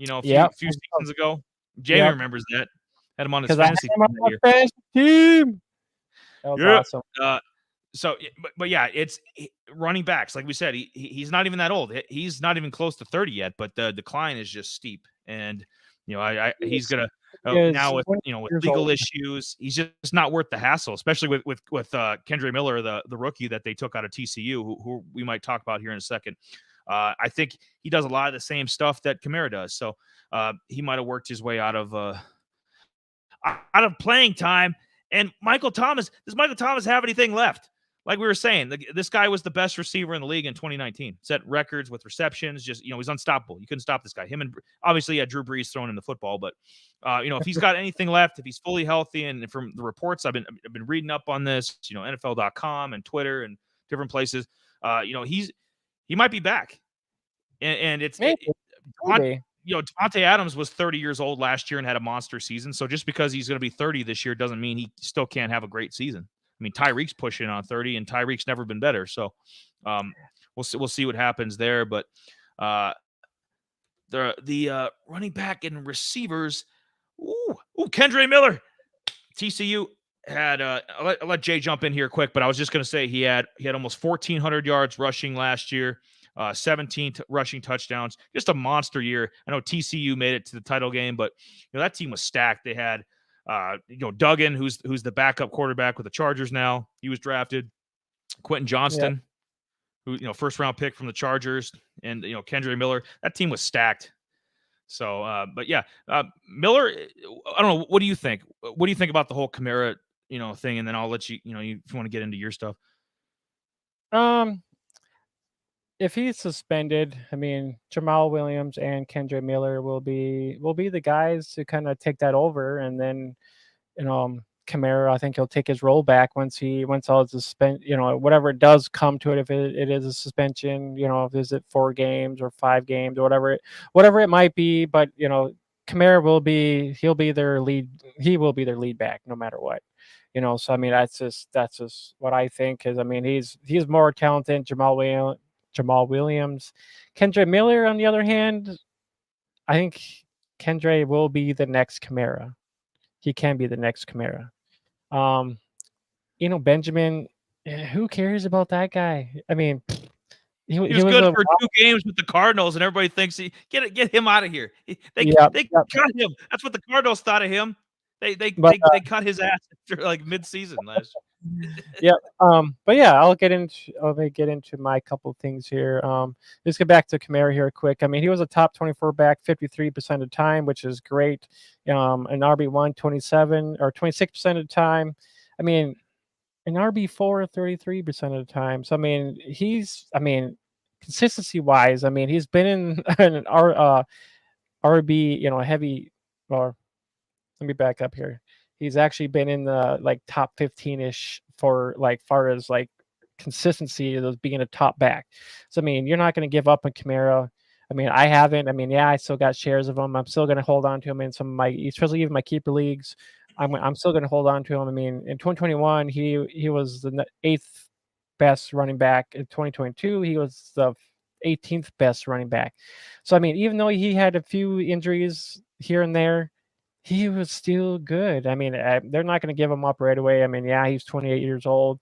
a few seasons ago. Jamie remembers that. Had him on his fantasy
team. That was awesome.
But yeah, it's running backs. Like we said, he's not even that old. He's not even close to 30 yet, but the decline is just steep. And he's gonna now with legal issues, he's just not worth the hassle, especially with Kendre Miller, the rookie that they took out of TCU, who we might talk about here in a second. I think he does a lot of the same stuff that Kamara does, so he might have worked his way out of playing time. And Michael Thomas, does Michael Thomas have anything left? Like we were saying, this guy was the best receiver in the league in 2019. Set records with receptions. Just he's unstoppable. You couldn't stop this guy. Him and obviously, Drew Brees throwing him the football. But if he's got anything left, if he's fully healthy, and from the reports I've been reading up on this, NFL.com and Twitter and different places, he might be back. And it's Devontae Adams was 30 years old last year and had a monster season. So just because he's going to be 30 this year doesn't mean he still can't have a great season. I mean, Tyreek's pushing on 30, and Tyreek's never been better. So we'll see what happens there. But the running back and receivers, Kendre Miller, TCU had. I'll let Jay jump in here quick, but I was just going to say he had almost 1,400 yards rushing last year, 17 rushing touchdowns, just a monster year. I know TCU made it to the title game, but that team was stacked. They had. Duggan, who's the backup quarterback with the Chargers now. He was drafted. Quentin Johnston, who first round pick from the Chargers, and Kendre Miller. That team was stacked. So, but yeah, Miller, I don't know. What do you think? What do you think about the whole Kamara, thing? And then I'll let you, if you want to get into your stuff.
Um, if he's suspended, I mean, Jamal Williams and Kendra Miller will be the guys to kind of take that over, and then Kamara, I think he'll take his role back once all the whatever it does come to it. If it is a suspension, if is it 4 games or 5 games or whatever it might be. But Kamara he'll be their lead. He will be their lead back no matter what. So I mean that's just what I think is. I mean he's more talented than Jamal Williams. Kendra Miller, on the other hand, I think Kendra will be the next Kamara. He can be the next Kamara. Um, Benjamin, who cares about that guy? I mean,
he was good for 2 games with the Cardinals, and everybody thinks get him out of here. They cut him. That's what the Cardinals thought of him. They cut his ass after like mid-season last year.
Yeah. But yeah, I'll get into my couple of things here. Let's get back to Kamara here quick. I mean, he was a top 24 back 53% of the time, which is great. An RB1 27 or 26% of the time. I mean, an RB4 33% of the time. So I mean, consistency wise, I mean, he's been in an RB, heavy, or let me back up here. He's actually been in the like top 15-ish for like far as like consistency of being a top back. So I mean, you're not going to give up on Kamara. I mean, I haven't. I mean, yeah, I still got shares of him. I'm still going to hold on to him in some of my, especially even my keeper leagues. I'm still going to hold on to him. I mean, in 2021, he was the 8th best running back. In 2022, he was the 18th best running back. So I mean, even though he had a few injuries here and there, he was still good. I mean, they're not going to give him up right away. I mean, yeah, he's 28 years old.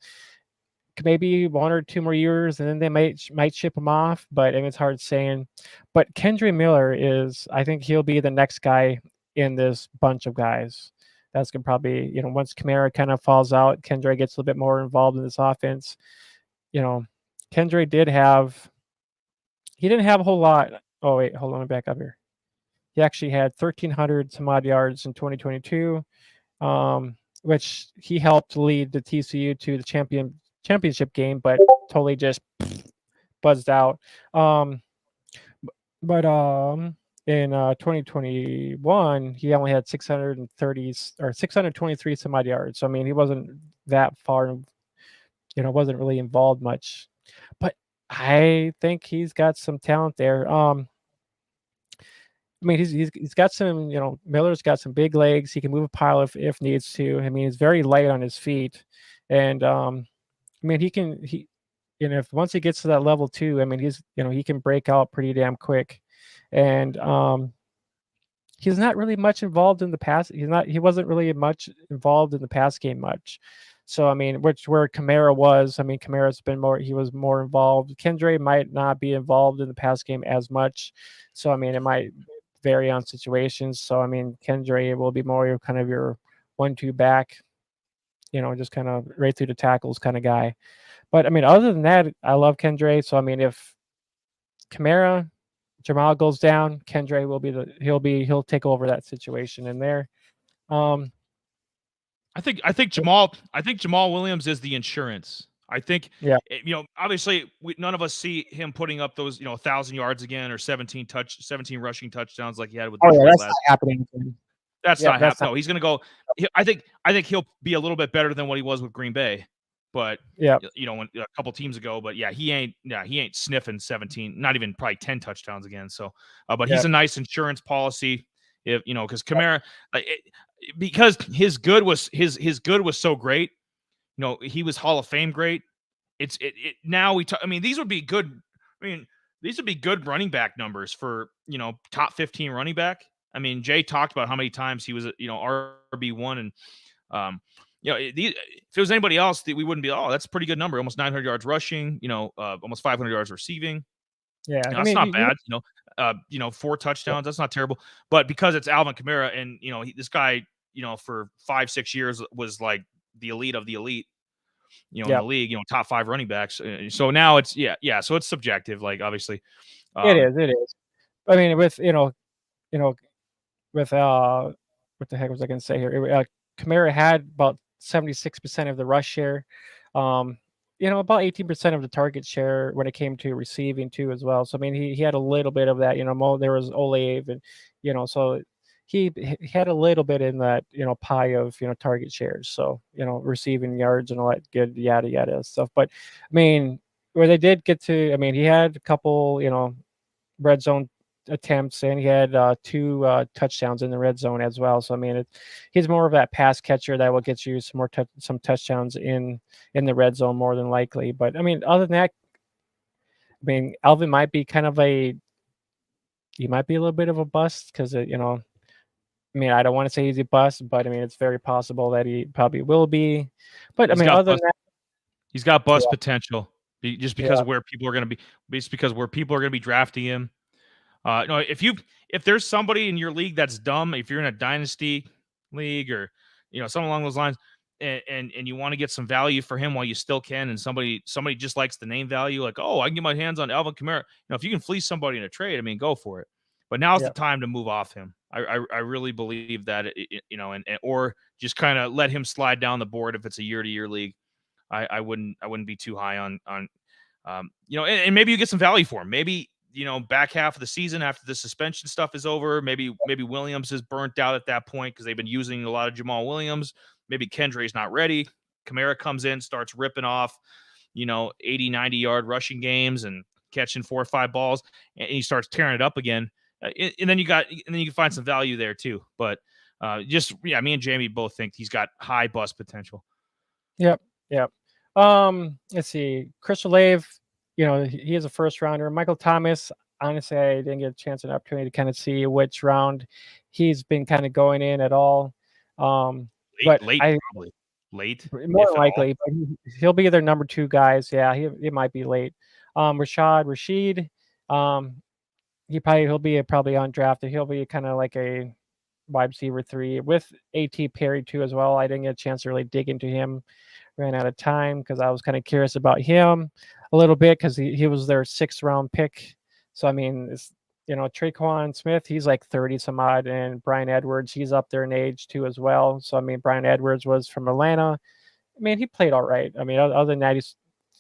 Maybe 1 or 2 more years, and then they might ship him off. But I mean, it's hard saying. But Kendra Miller I think he'll be the next guy in this bunch of guys. That's going to probably, once Kamara kind of falls out, Kendra gets a little bit more involved in this offense. Kendra didn't have a whole lot. Oh, wait, hold on, let me back up here. He actually had 1,300 some odd yards in 2022, which he helped lead the TCU to the championship game, but totally just buzzed out. But in 2021, he only had 630 or 623 some odd yards. So I mean, he wasn't that far, wasn't really involved much. But I think he's got some talent there. I mean, he's got some, Miller's got some big legs. He can move a pile if needs to. I mean, he's very light on his feet, and I mean, if once he gets to that level 2, I mean, he can break out pretty damn quick, and he's not really much involved in the pass. He wasn't really much involved in the pass game much. So I mean, where Kamara was, I mean, Kamara's been he was more involved. Kendra might not be involved in the pass game as much. So I mean, it might vary on situations. So I mean, Kendra will be more kind of your 1-2 back, just kind of right through the tackles kind of guy. But I mean, other than that, I love Kendra. So I mean, if Kamara, Jamal goes down, Kendra will be he'll take over that situation in there.
I think Jamal Williams is the insurance. I think,
yeah.
Obviously none of us see him putting up those, 1,000 yards again or 17 rushing touchdowns like he had with.
Oh yeah, that's not happening.
That's not happening. No, he's going to go. I think he'll be a little bit better than what he was with Green Bay, but
yeah,
a couple teams ago. But yeah, he ain't sniffing 17, not even probably 10 touchdowns again. So, but he's a nice insurance policy. If because Kamara, because his good was so great. He was Hall of Fame great. Now I mean, these would be good. I mean, these would be good running back numbers for, top 15 running back. I mean, Jay talked about how many times he was, RB1 and, if it was anybody else, we wouldn't be, that's a pretty good number. Almost 900 yards rushing, almost 500 yards receiving.
Yeah.
That's not bad. 4 touchdowns. That's not terrible. But because it's Alvin Kamara and, this guy, for 5-6 years was like the elite of the elite, in the league, top 5 running backs. So now so it's subjective, like obviously.
It is. I mean, with, with what the heck was I going to say here? Kamara had about 76% of the rush share. About 18% of the target share when it came to receiving too as well. So I mean, he had a little bit of that. There was Olave, and so he had a little bit in that pie of target shares. So receiving yards and all that good yada yada stuff. But I mean, where they did get to, I mean, he had a couple red zone attempts, and he had 2 touchdowns in the red zone as well. So I mean, he's more of that pass catcher that will get you some touchdowns in the red zone more than likely. But I mean, other than that, I mean, Alvin might be he might be a little bit of a bust because I mean, I don't want to say he's a bust, but I mean, it's very possible that he probably will be. But I mean, other than that,
he's got bust
yeah,
potential just because of where people are going to be, based because where people are going to be drafting him. No, if there's somebody in your league that's dumb, if you're in a dynasty league or something along those lines, and you want to get some value for him while you still can, and somebody just likes the name value, like, oh, I can get my hands on Alvin Kamara. If you can fleece somebody in a trade, I mean, go for it. But now's the time to move off him. I really believe that or just kind of let him slide down the board if it's a year-to-year league. I wouldn't be too high on and maybe you get some value for him. Maybe back half of the season after the suspension stuff is over, maybe Williams is burnt out at that point because they've been using a lot of Jamal Williams. Maybe Kendre's not ready. Kamara comes in, starts ripping off 80, 90 yard rushing games and catching 4 or 5 balls, and he starts tearing it up again. And then you can find some value there too. But me and Jamie both think he's got high bust potential.
Yep. Let's see. Chris Olave, he is a first rounder. Michael Thomas, honestly, I didn't get a chance and opportunity to kind of see which round he's been kind of going in at all.
Late, probably late,
more likely, but he'll be their number 2 guys. Yeah, he might be late. Rashid, he'll be probably undrafted. He'll be kind of like a wide receiver 3 with A.T. Perry too as well. I didn't get a chance to really dig into him. Ran out of time because I was kind of curious about him a little bit because he was their 6th round pick. So I mean, it's, Traquan Smith, he's like 30 some odd, and Brian Edwards, he's up there in age too as well. So I mean, Brian Edwards was from Atlanta. I mean, he played all right. I mean, other than that,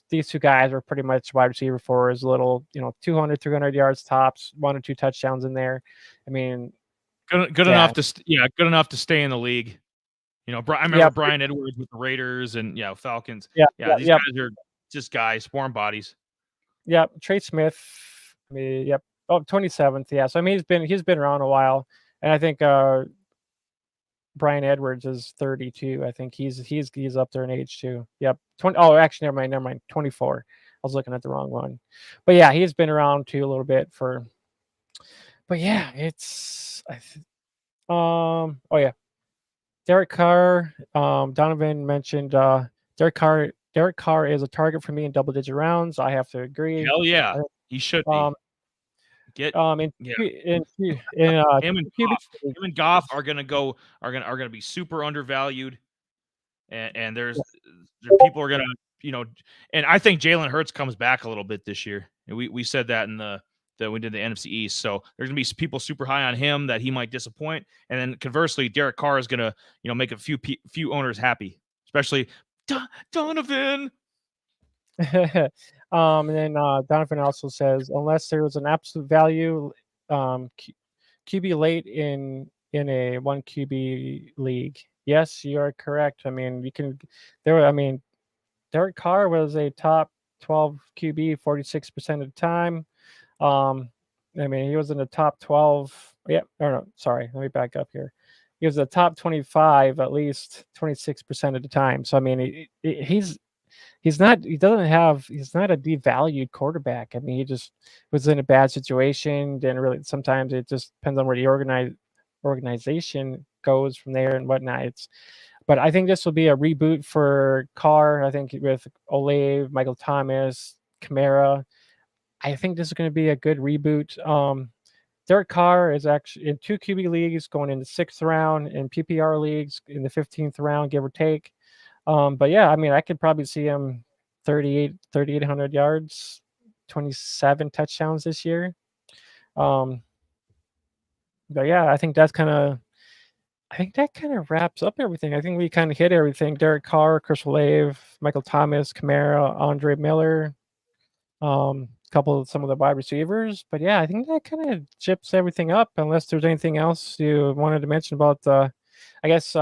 these 2 guys were pretty much wide receiver for his little 200, 300 yards tops, 1 or 2 touchdowns in there. I mean,
good enough to stay in the league. I remember Brian Edwards with the Raiders and Falcons. These guys are just guys, warm bodies.
Yep, Trey Smith. I mean, yep. Oh, 27th. Yeah. So I mean, he's been around a while, and I think Brian Edwards is 32. I think he's up there in age too. Yep. 20. Oh, actually, never mind. 24. I was looking at the wrong one. But yeah, he's been around too a little bit for. But yeah, it's. Oh yeah. Derek Carr, Donovan mentioned Derek Carr is a target for me in double-digit rounds. I have to agree.
Hell yeah, he should be. Him and Goff are gonna be super undervalued, and there's people are gonna and I think Jalen Hurts comes back a little bit this year. And we said that in that we did the NFC East. So there's gonna be people super high on him that he might disappoint, and then conversely, Derek Carr is gonna make a few owners happy, especially Donovan.
And then Donovan also says, unless there was an absolute value, QB late in a 1 QB league. Yes, you are correct. I mean, Derek Carr was a top 12 QB 46% of the time. I mean, he was in the top 12. Yeah, or no, sorry. Let me back up here. He was the top 25 at least 26% of the time. So I mean, he's not a devalued quarterback. I mean, he just was in a bad situation. Didn't really. Sometimes it just depends on where the organization goes from there and whatnot. But I think this will be a reboot for Carr. I think with Olave, Michael Thomas, Kamara, I think this is going to be a good reboot. Derek Carr is actually in 2 QB leagues going in the 6th round, and PPR leagues in the 15th round, give or take. But yeah, I mean, I could probably see him 3,800 yards, 27 touchdowns this year. But yeah, I think that kind of wraps up everything. I think we kind of hit everything. Derek Carr, Chris Olave, Michael Thomas, Kamara, Andre Miller, couple of some of the wide receivers. But yeah, I think that kind of chips everything up. Unless there's anything else you wanted to mention about, I guess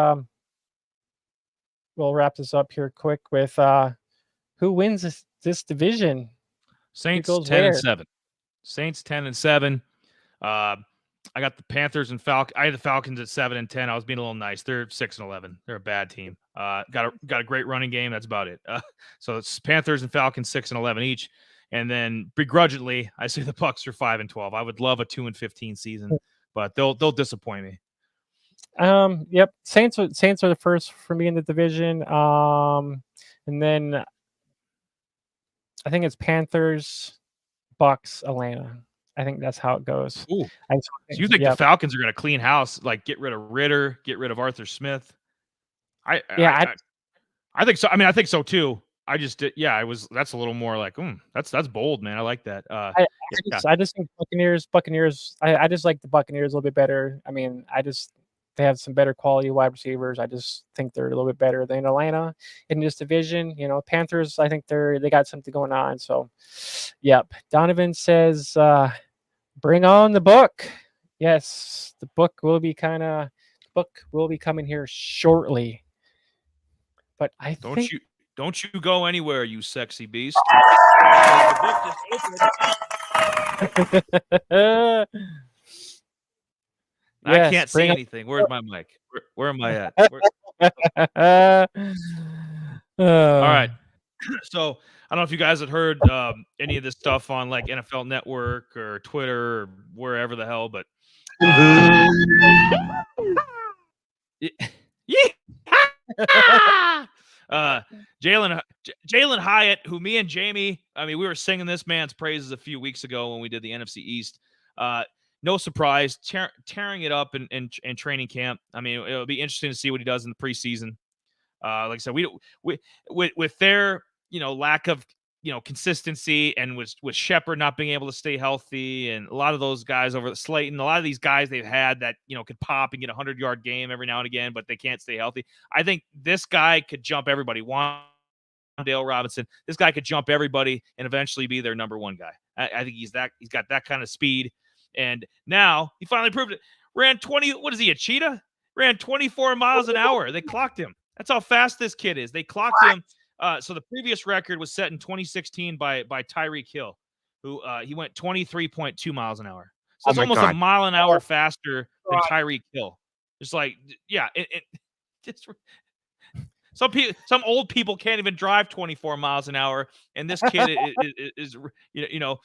we'll wrap this up here quick with who wins this division.
Saints
goes
10-7. Saints 10-7. I got the Panthers and Falcons. I had the Falcons at 7-10. I was being a little nice. They're 6-11. They're a bad team. Got a great running game. That's about it. So it's Panthers and Falcons 6-11 each. And then begrudgingly, I say the Bucks are 5-12. I would love a 2-15 season, but they'll disappoint me.
Yep. Saints are the first for me in the division. And then I think it's Panthers, Bucks, Atlanta. I think that's how it goes.
Ooh. So you think the Falcons are going to clean house, like get rid of Ritter, get rid of Arthur Smith? I think so. I mean, I think so too. I just did. Yeah, that's a little more like, that's bold, man. I like that.
I just think Buccaneers. I just like the Buccaneers a little bit better. I mean, they have some better quality wide receivers. I just think they're a little bit better than Atlanta in this division. You know, Panthers, I think they got something going on. So, yep. Donovan says, bring on the book. Yes, the book will be coming here shortly. But I
don't you go anywhere, you sexy beast. I can't see anything. Where's my mic? Where am I at? All right. So I don't know if you guys had heard any of this stuff on like NFL Network or Twitter or wherever the hell, but Jalen Hyatt, who me and Jamie, I mean, we were singing this man's praises a few weeks ago when we did the NFC East. No surprise, tearing it up in training camp. I mean, it'll be interesting to see what he does in the preseason. Like I said, we with their lack of consistency, and with Shepard not being able to stay healthy, and a lot of those guys over the Slayton, a lot of these guys they've had that could pop and get a 100-yard game every now and again, but they can't stay healthy. I think this guy could jump everybody. Dale Robinson, this guy could jump everybody and eventually be their number one guy. I think he's got that kind of speed. And now he finally proved it. Ran 20. What is he, a cheetah? Ran 24 miles an hour. They clocked him. That's how fast this kid is. They clocked him. So the previous record was set in 2016 by Tyreek Hill, who he went 23.2 miles an hour. So that's almost a mile an hour faster than Tyreek Hill. Just like, yeah, it's some old people can't even drive 24 miles an hour, and this kid is running a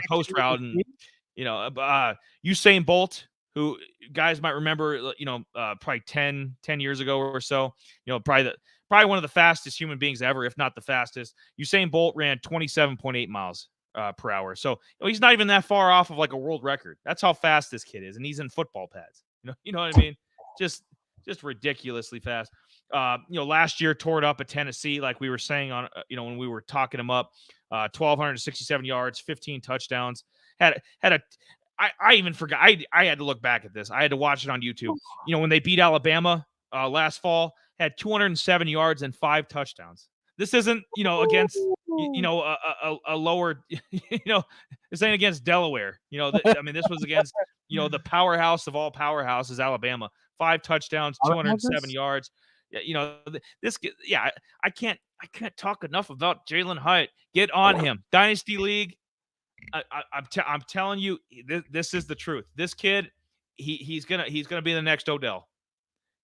post route, and Usain Bolt, who guys might remember, probably 10 years ago or so, probably one of the fastest human beings ever, if not the fastest. Usain Bolt ran 27.8 miles per hour. So he's not even that far off of like a world record. That's how fast this kid is, and he's in football pads. You know what I mean? Just ridiculously fast. Last year tore it up at Tennessee, like we were saying on, when we were talking him up, 1,267 yards, 15 touchdowns. I even forgot. I had to look back at this. I had to watch it on YouTube. When they beat Alabama last fall, had 207 yards and 5 touchdowns. This isn't, against, a lower, this ain't against Delaware. This was against, the powerhouse of all powerhouses, Alabama. 5 touchdowns, 207 yards. I can't talk enough about Jalen Hyatt. Get on him. Dynasty League. I'm telling you, this is the truth. This kid, he's gonna be the next Odell.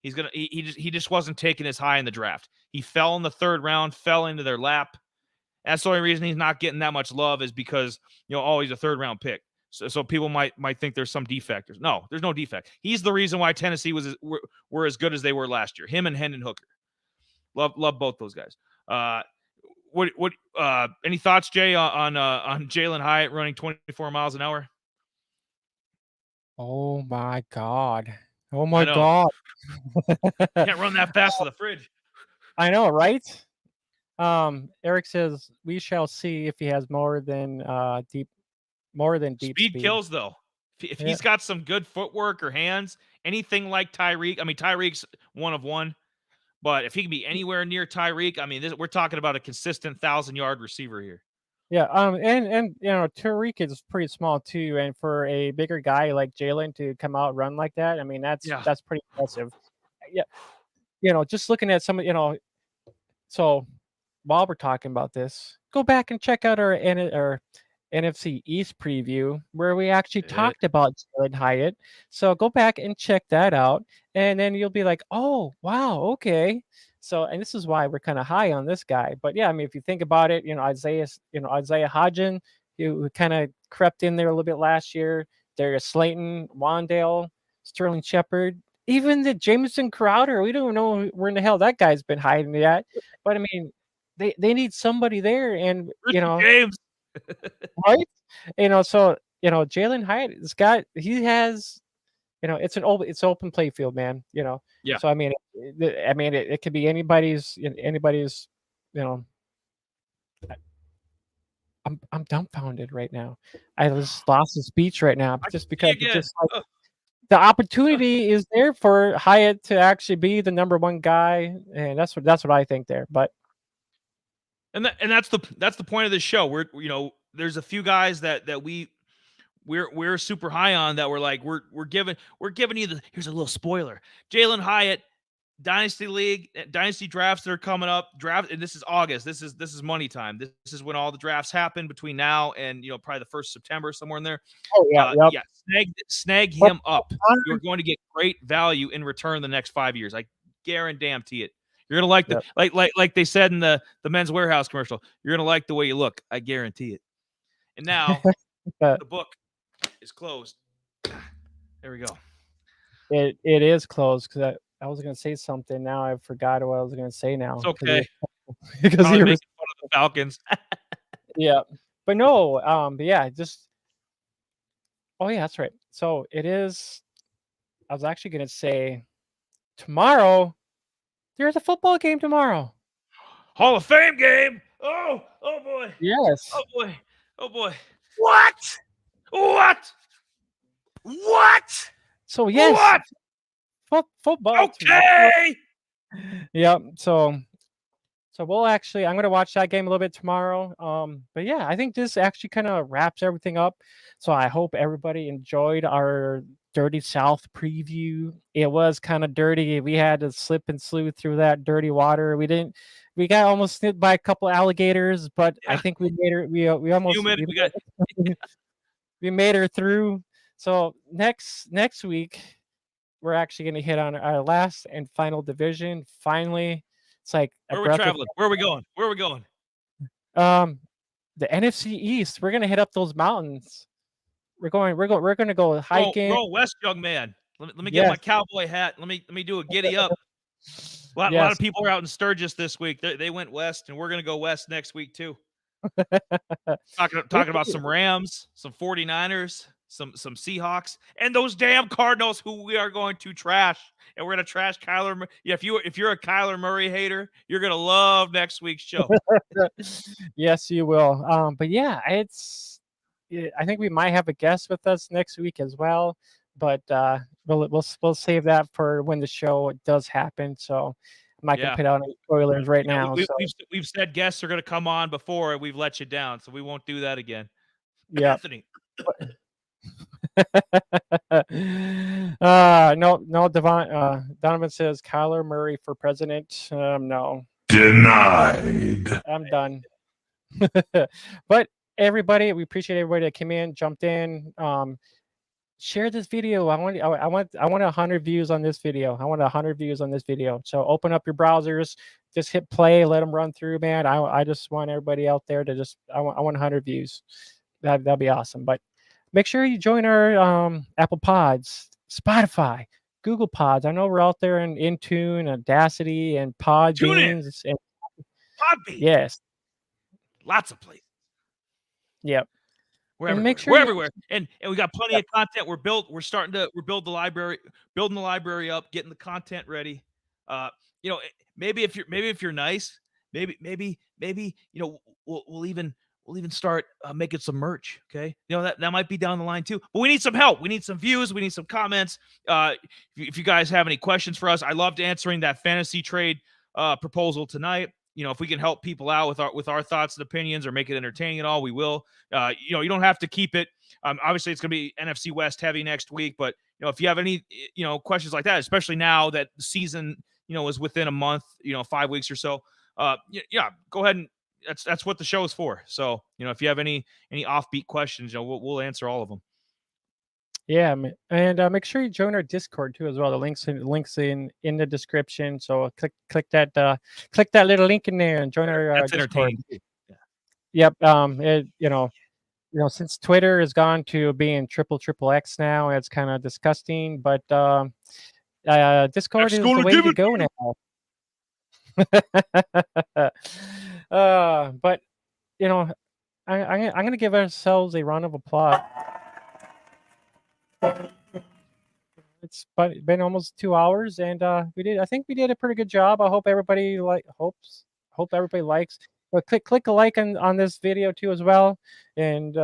He just wasn't taken as high in the draft. He fell in the 3rd round, fell into their lap. That's the only reason he's not getting that much love, is because he's a 3rd round pick. So people might think there's some defect. No, there's no defect. He's the reason why Tennessee were as good as they were last year. Him and Hendon Hooker. Love both those guys. What any thoughts, Jay, on Jalen Hyatt running 24 miles an hour?
Oh my God. Oh my God.
Can't run that fast to the fridge.
I know, right? Eric says we shall see if he has more than deep speed.
Kills, though. If
Yeah.
he's got some good footwork or hands, anything like Tyreek. I mean, Tyreek's one of one, but if he can be anywhere near Tyreek, I mean, we're talking about a consistent 1,000-yard receiver here.
Yeah, and Tariq is pretty small too, and for a bigger guy like Jalen to come out and run like that, I mean
Yeah.
that's pretty impressive. Yeah, just looking at some, so while we're talking about this, go back and check out our NFC East preview where we actually talked about Jalen Hyatt. So go back and check that out, and then you'll be like, "Oh, wow, okay." So, and this is why we're kind of high on this guy. But yeah, I mean, if you think about it, Isaiah Hodgin, who kind of crept in there a little bit last year. Darius Slayton, Wandale, Sterling Shepard, even the Jameson Crowder. We don't know where in the hell that guy's been hiding at. But I mean, they need somebody there, and
Richie James.
right? So Jalen Hyatt he has, it's open play field, man.
Yeah.
So I mean, it could be anybody's. You know, I'm dumbfounded right now. I just lost the speech right now just because it's just like the opportunity is there for Hyatt to actually be the number one guy, and that's what I think there. But
And that's the point of this show. There's a few guys that we're super high on that we're like we're giving you here's a little spoiler. Jalen Hyatt, dynasty drafts that are coming up. And this is August. This is money time. This is when all the drafts happen between now and probably the 1st September, somewhere in there.
Oh yeah, yep.
Yeah. Snag him up. You're going to get great value in return the next 5 years. I guarantee it. You're gonna like like they said in the Men's Warehouse commercial. You're gonna like the way you look. I guarantee it. And now the book is closed. There we go.
It is closed because I was gonna say something. Now I forgot what I was gonna say. Now
it's okay
because
you're making fun of the Falcons.
Yeah, but no. But yeah, just oh yeah, that's right. So it is. I was actually gonna say tomorrow. There's a football game tomorrow.
Hall of Fame game. Oh boy.
Yes.
Oh boy.
What?
So yes.
What?
Football.
Okay.
Yep. So we'll actually. I'm gonna watch that game a little bit tomorrow. But yeah, I think this actually kind of wraps everything up. So I hope everybody enjoyed our Dirty South preview. It was kind of dirty. We had to slip and sleuth through that dirty water. We got almost snipped by a couple alligators, but I think we made her. We almost we made her through. So next week, we're actually going to hit on our last and final division. Finally, it's like
where we're traveling. Where are we going?
The NFC East. We're going to hit up those mountains. We're going to go hiking.
Roll west, young man. Let me get my cowboy hat. Let me do a giddy up. A lot of people are out in Sturgis this week. They went west, and we're going to go west next week too. talking about some Rams, some 49ers, some Seahawks, and those damn Cardinals who we are going to trash. And we're going to trash Kyler Murray. Yeah, if you're a Kyler Murray hater, you're going to love next week's show.
Yes, you will. But yeah, I think we might have a guest with us next week as well, but we'll save that for when the show does happen. So I'm not gonna put out any spoilers right now.
We've said guests are gonna come on before, and we've let you down, so we won't do that again.
Yeah,
Anthony.
No, Donovan says Kyler Murray for president. No.
Denied.
I'm done. But everybody, we appreciate everybody that came in, jumped in. Share this video. I want 100 views on this video. I want 100 views on this video. So open up your browsers, just hit play, let them run through, man. I just want everybody out there to I want 100 views. That'd be awesome. But make sure you join our Apple Pods, Spotify, Google Pods. I know we're out there in Intune, Audacity, and Podbean.
Podbean.
Yes.
Lots of places.
Yep.
We're everywhere. And we got plenty of content. We're building the library, building the library up, getting the content ready. Maybe if you're nice, maybe we'll even we'll even start making some merch. Okay. That might be down the line too, but we need some help. We need some views. We need some comments. If you guys have any questions for us, I loved answering that fantasy trade proposal tonight. If we can help people out with our thoughts and opinions or make it entertaining at all, we will. You don't have to keep it. Obviously, it's going to be NFC West heavy next week, but if you have any questions like that, especially now that the season is within a month, 5 weeks or so, yeah, go ahead and that's what the show is for. So if you have any offbeat questions, we'll answer all of them.
Yeah, and make sure you join our Discord too as well. The links in the description. So click that little link in there and join our
That's
Discord.
entertaining.
Yeah. Yep. Since Twitter has gone to being triple X now, it's kind of disgusting. But Discord is the way to go now. But I'm gonna give ourselves a round of applause. It's been almost 2 hours, and I think we did a pretty good job. I hope everybody hope everybody likes. But click a like on this video too as well. And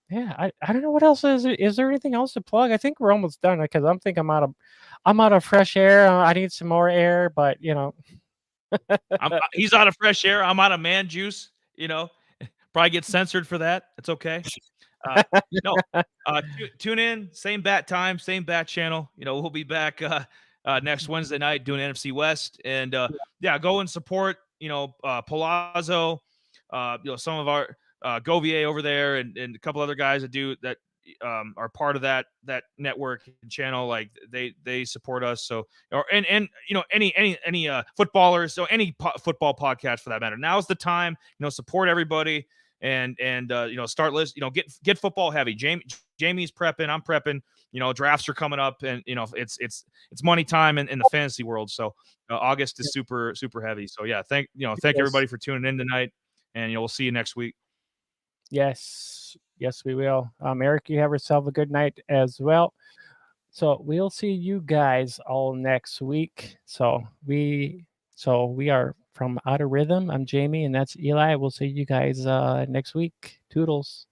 yeah, I don't know what else is there anything else to plug? I think we're almost done because I'm out of fresh air. I need some more air, but
he's out of fresh air. I'm out of man juice. Probably get censored for that. It's okay. No, tune in, same bat time, same bat channel. We'll be back next Wednesday night doing NFC West, and yeah, go and support Palazzo, some of our Govier over there, and a couple other guys that are part of that network and channel. Like they support us. So any footballers, so any football podcast for that matter. Now's the time. Support everybody. And start list. Get football heavy. Jamie's prepping. I'm prepping. Drafts are coming up, and it's money time in the fantasy world. So August is super heavy. So yeah, thank everybody for tuning in tonight, and we'll see you next week.
Yes, we will. Eric, you have yourself a good night as well. So we'll see you guys all next week. So we are from Out of Rhythm. I'm Jamie, and that's Eli. We'll see you guys next week. Toodles.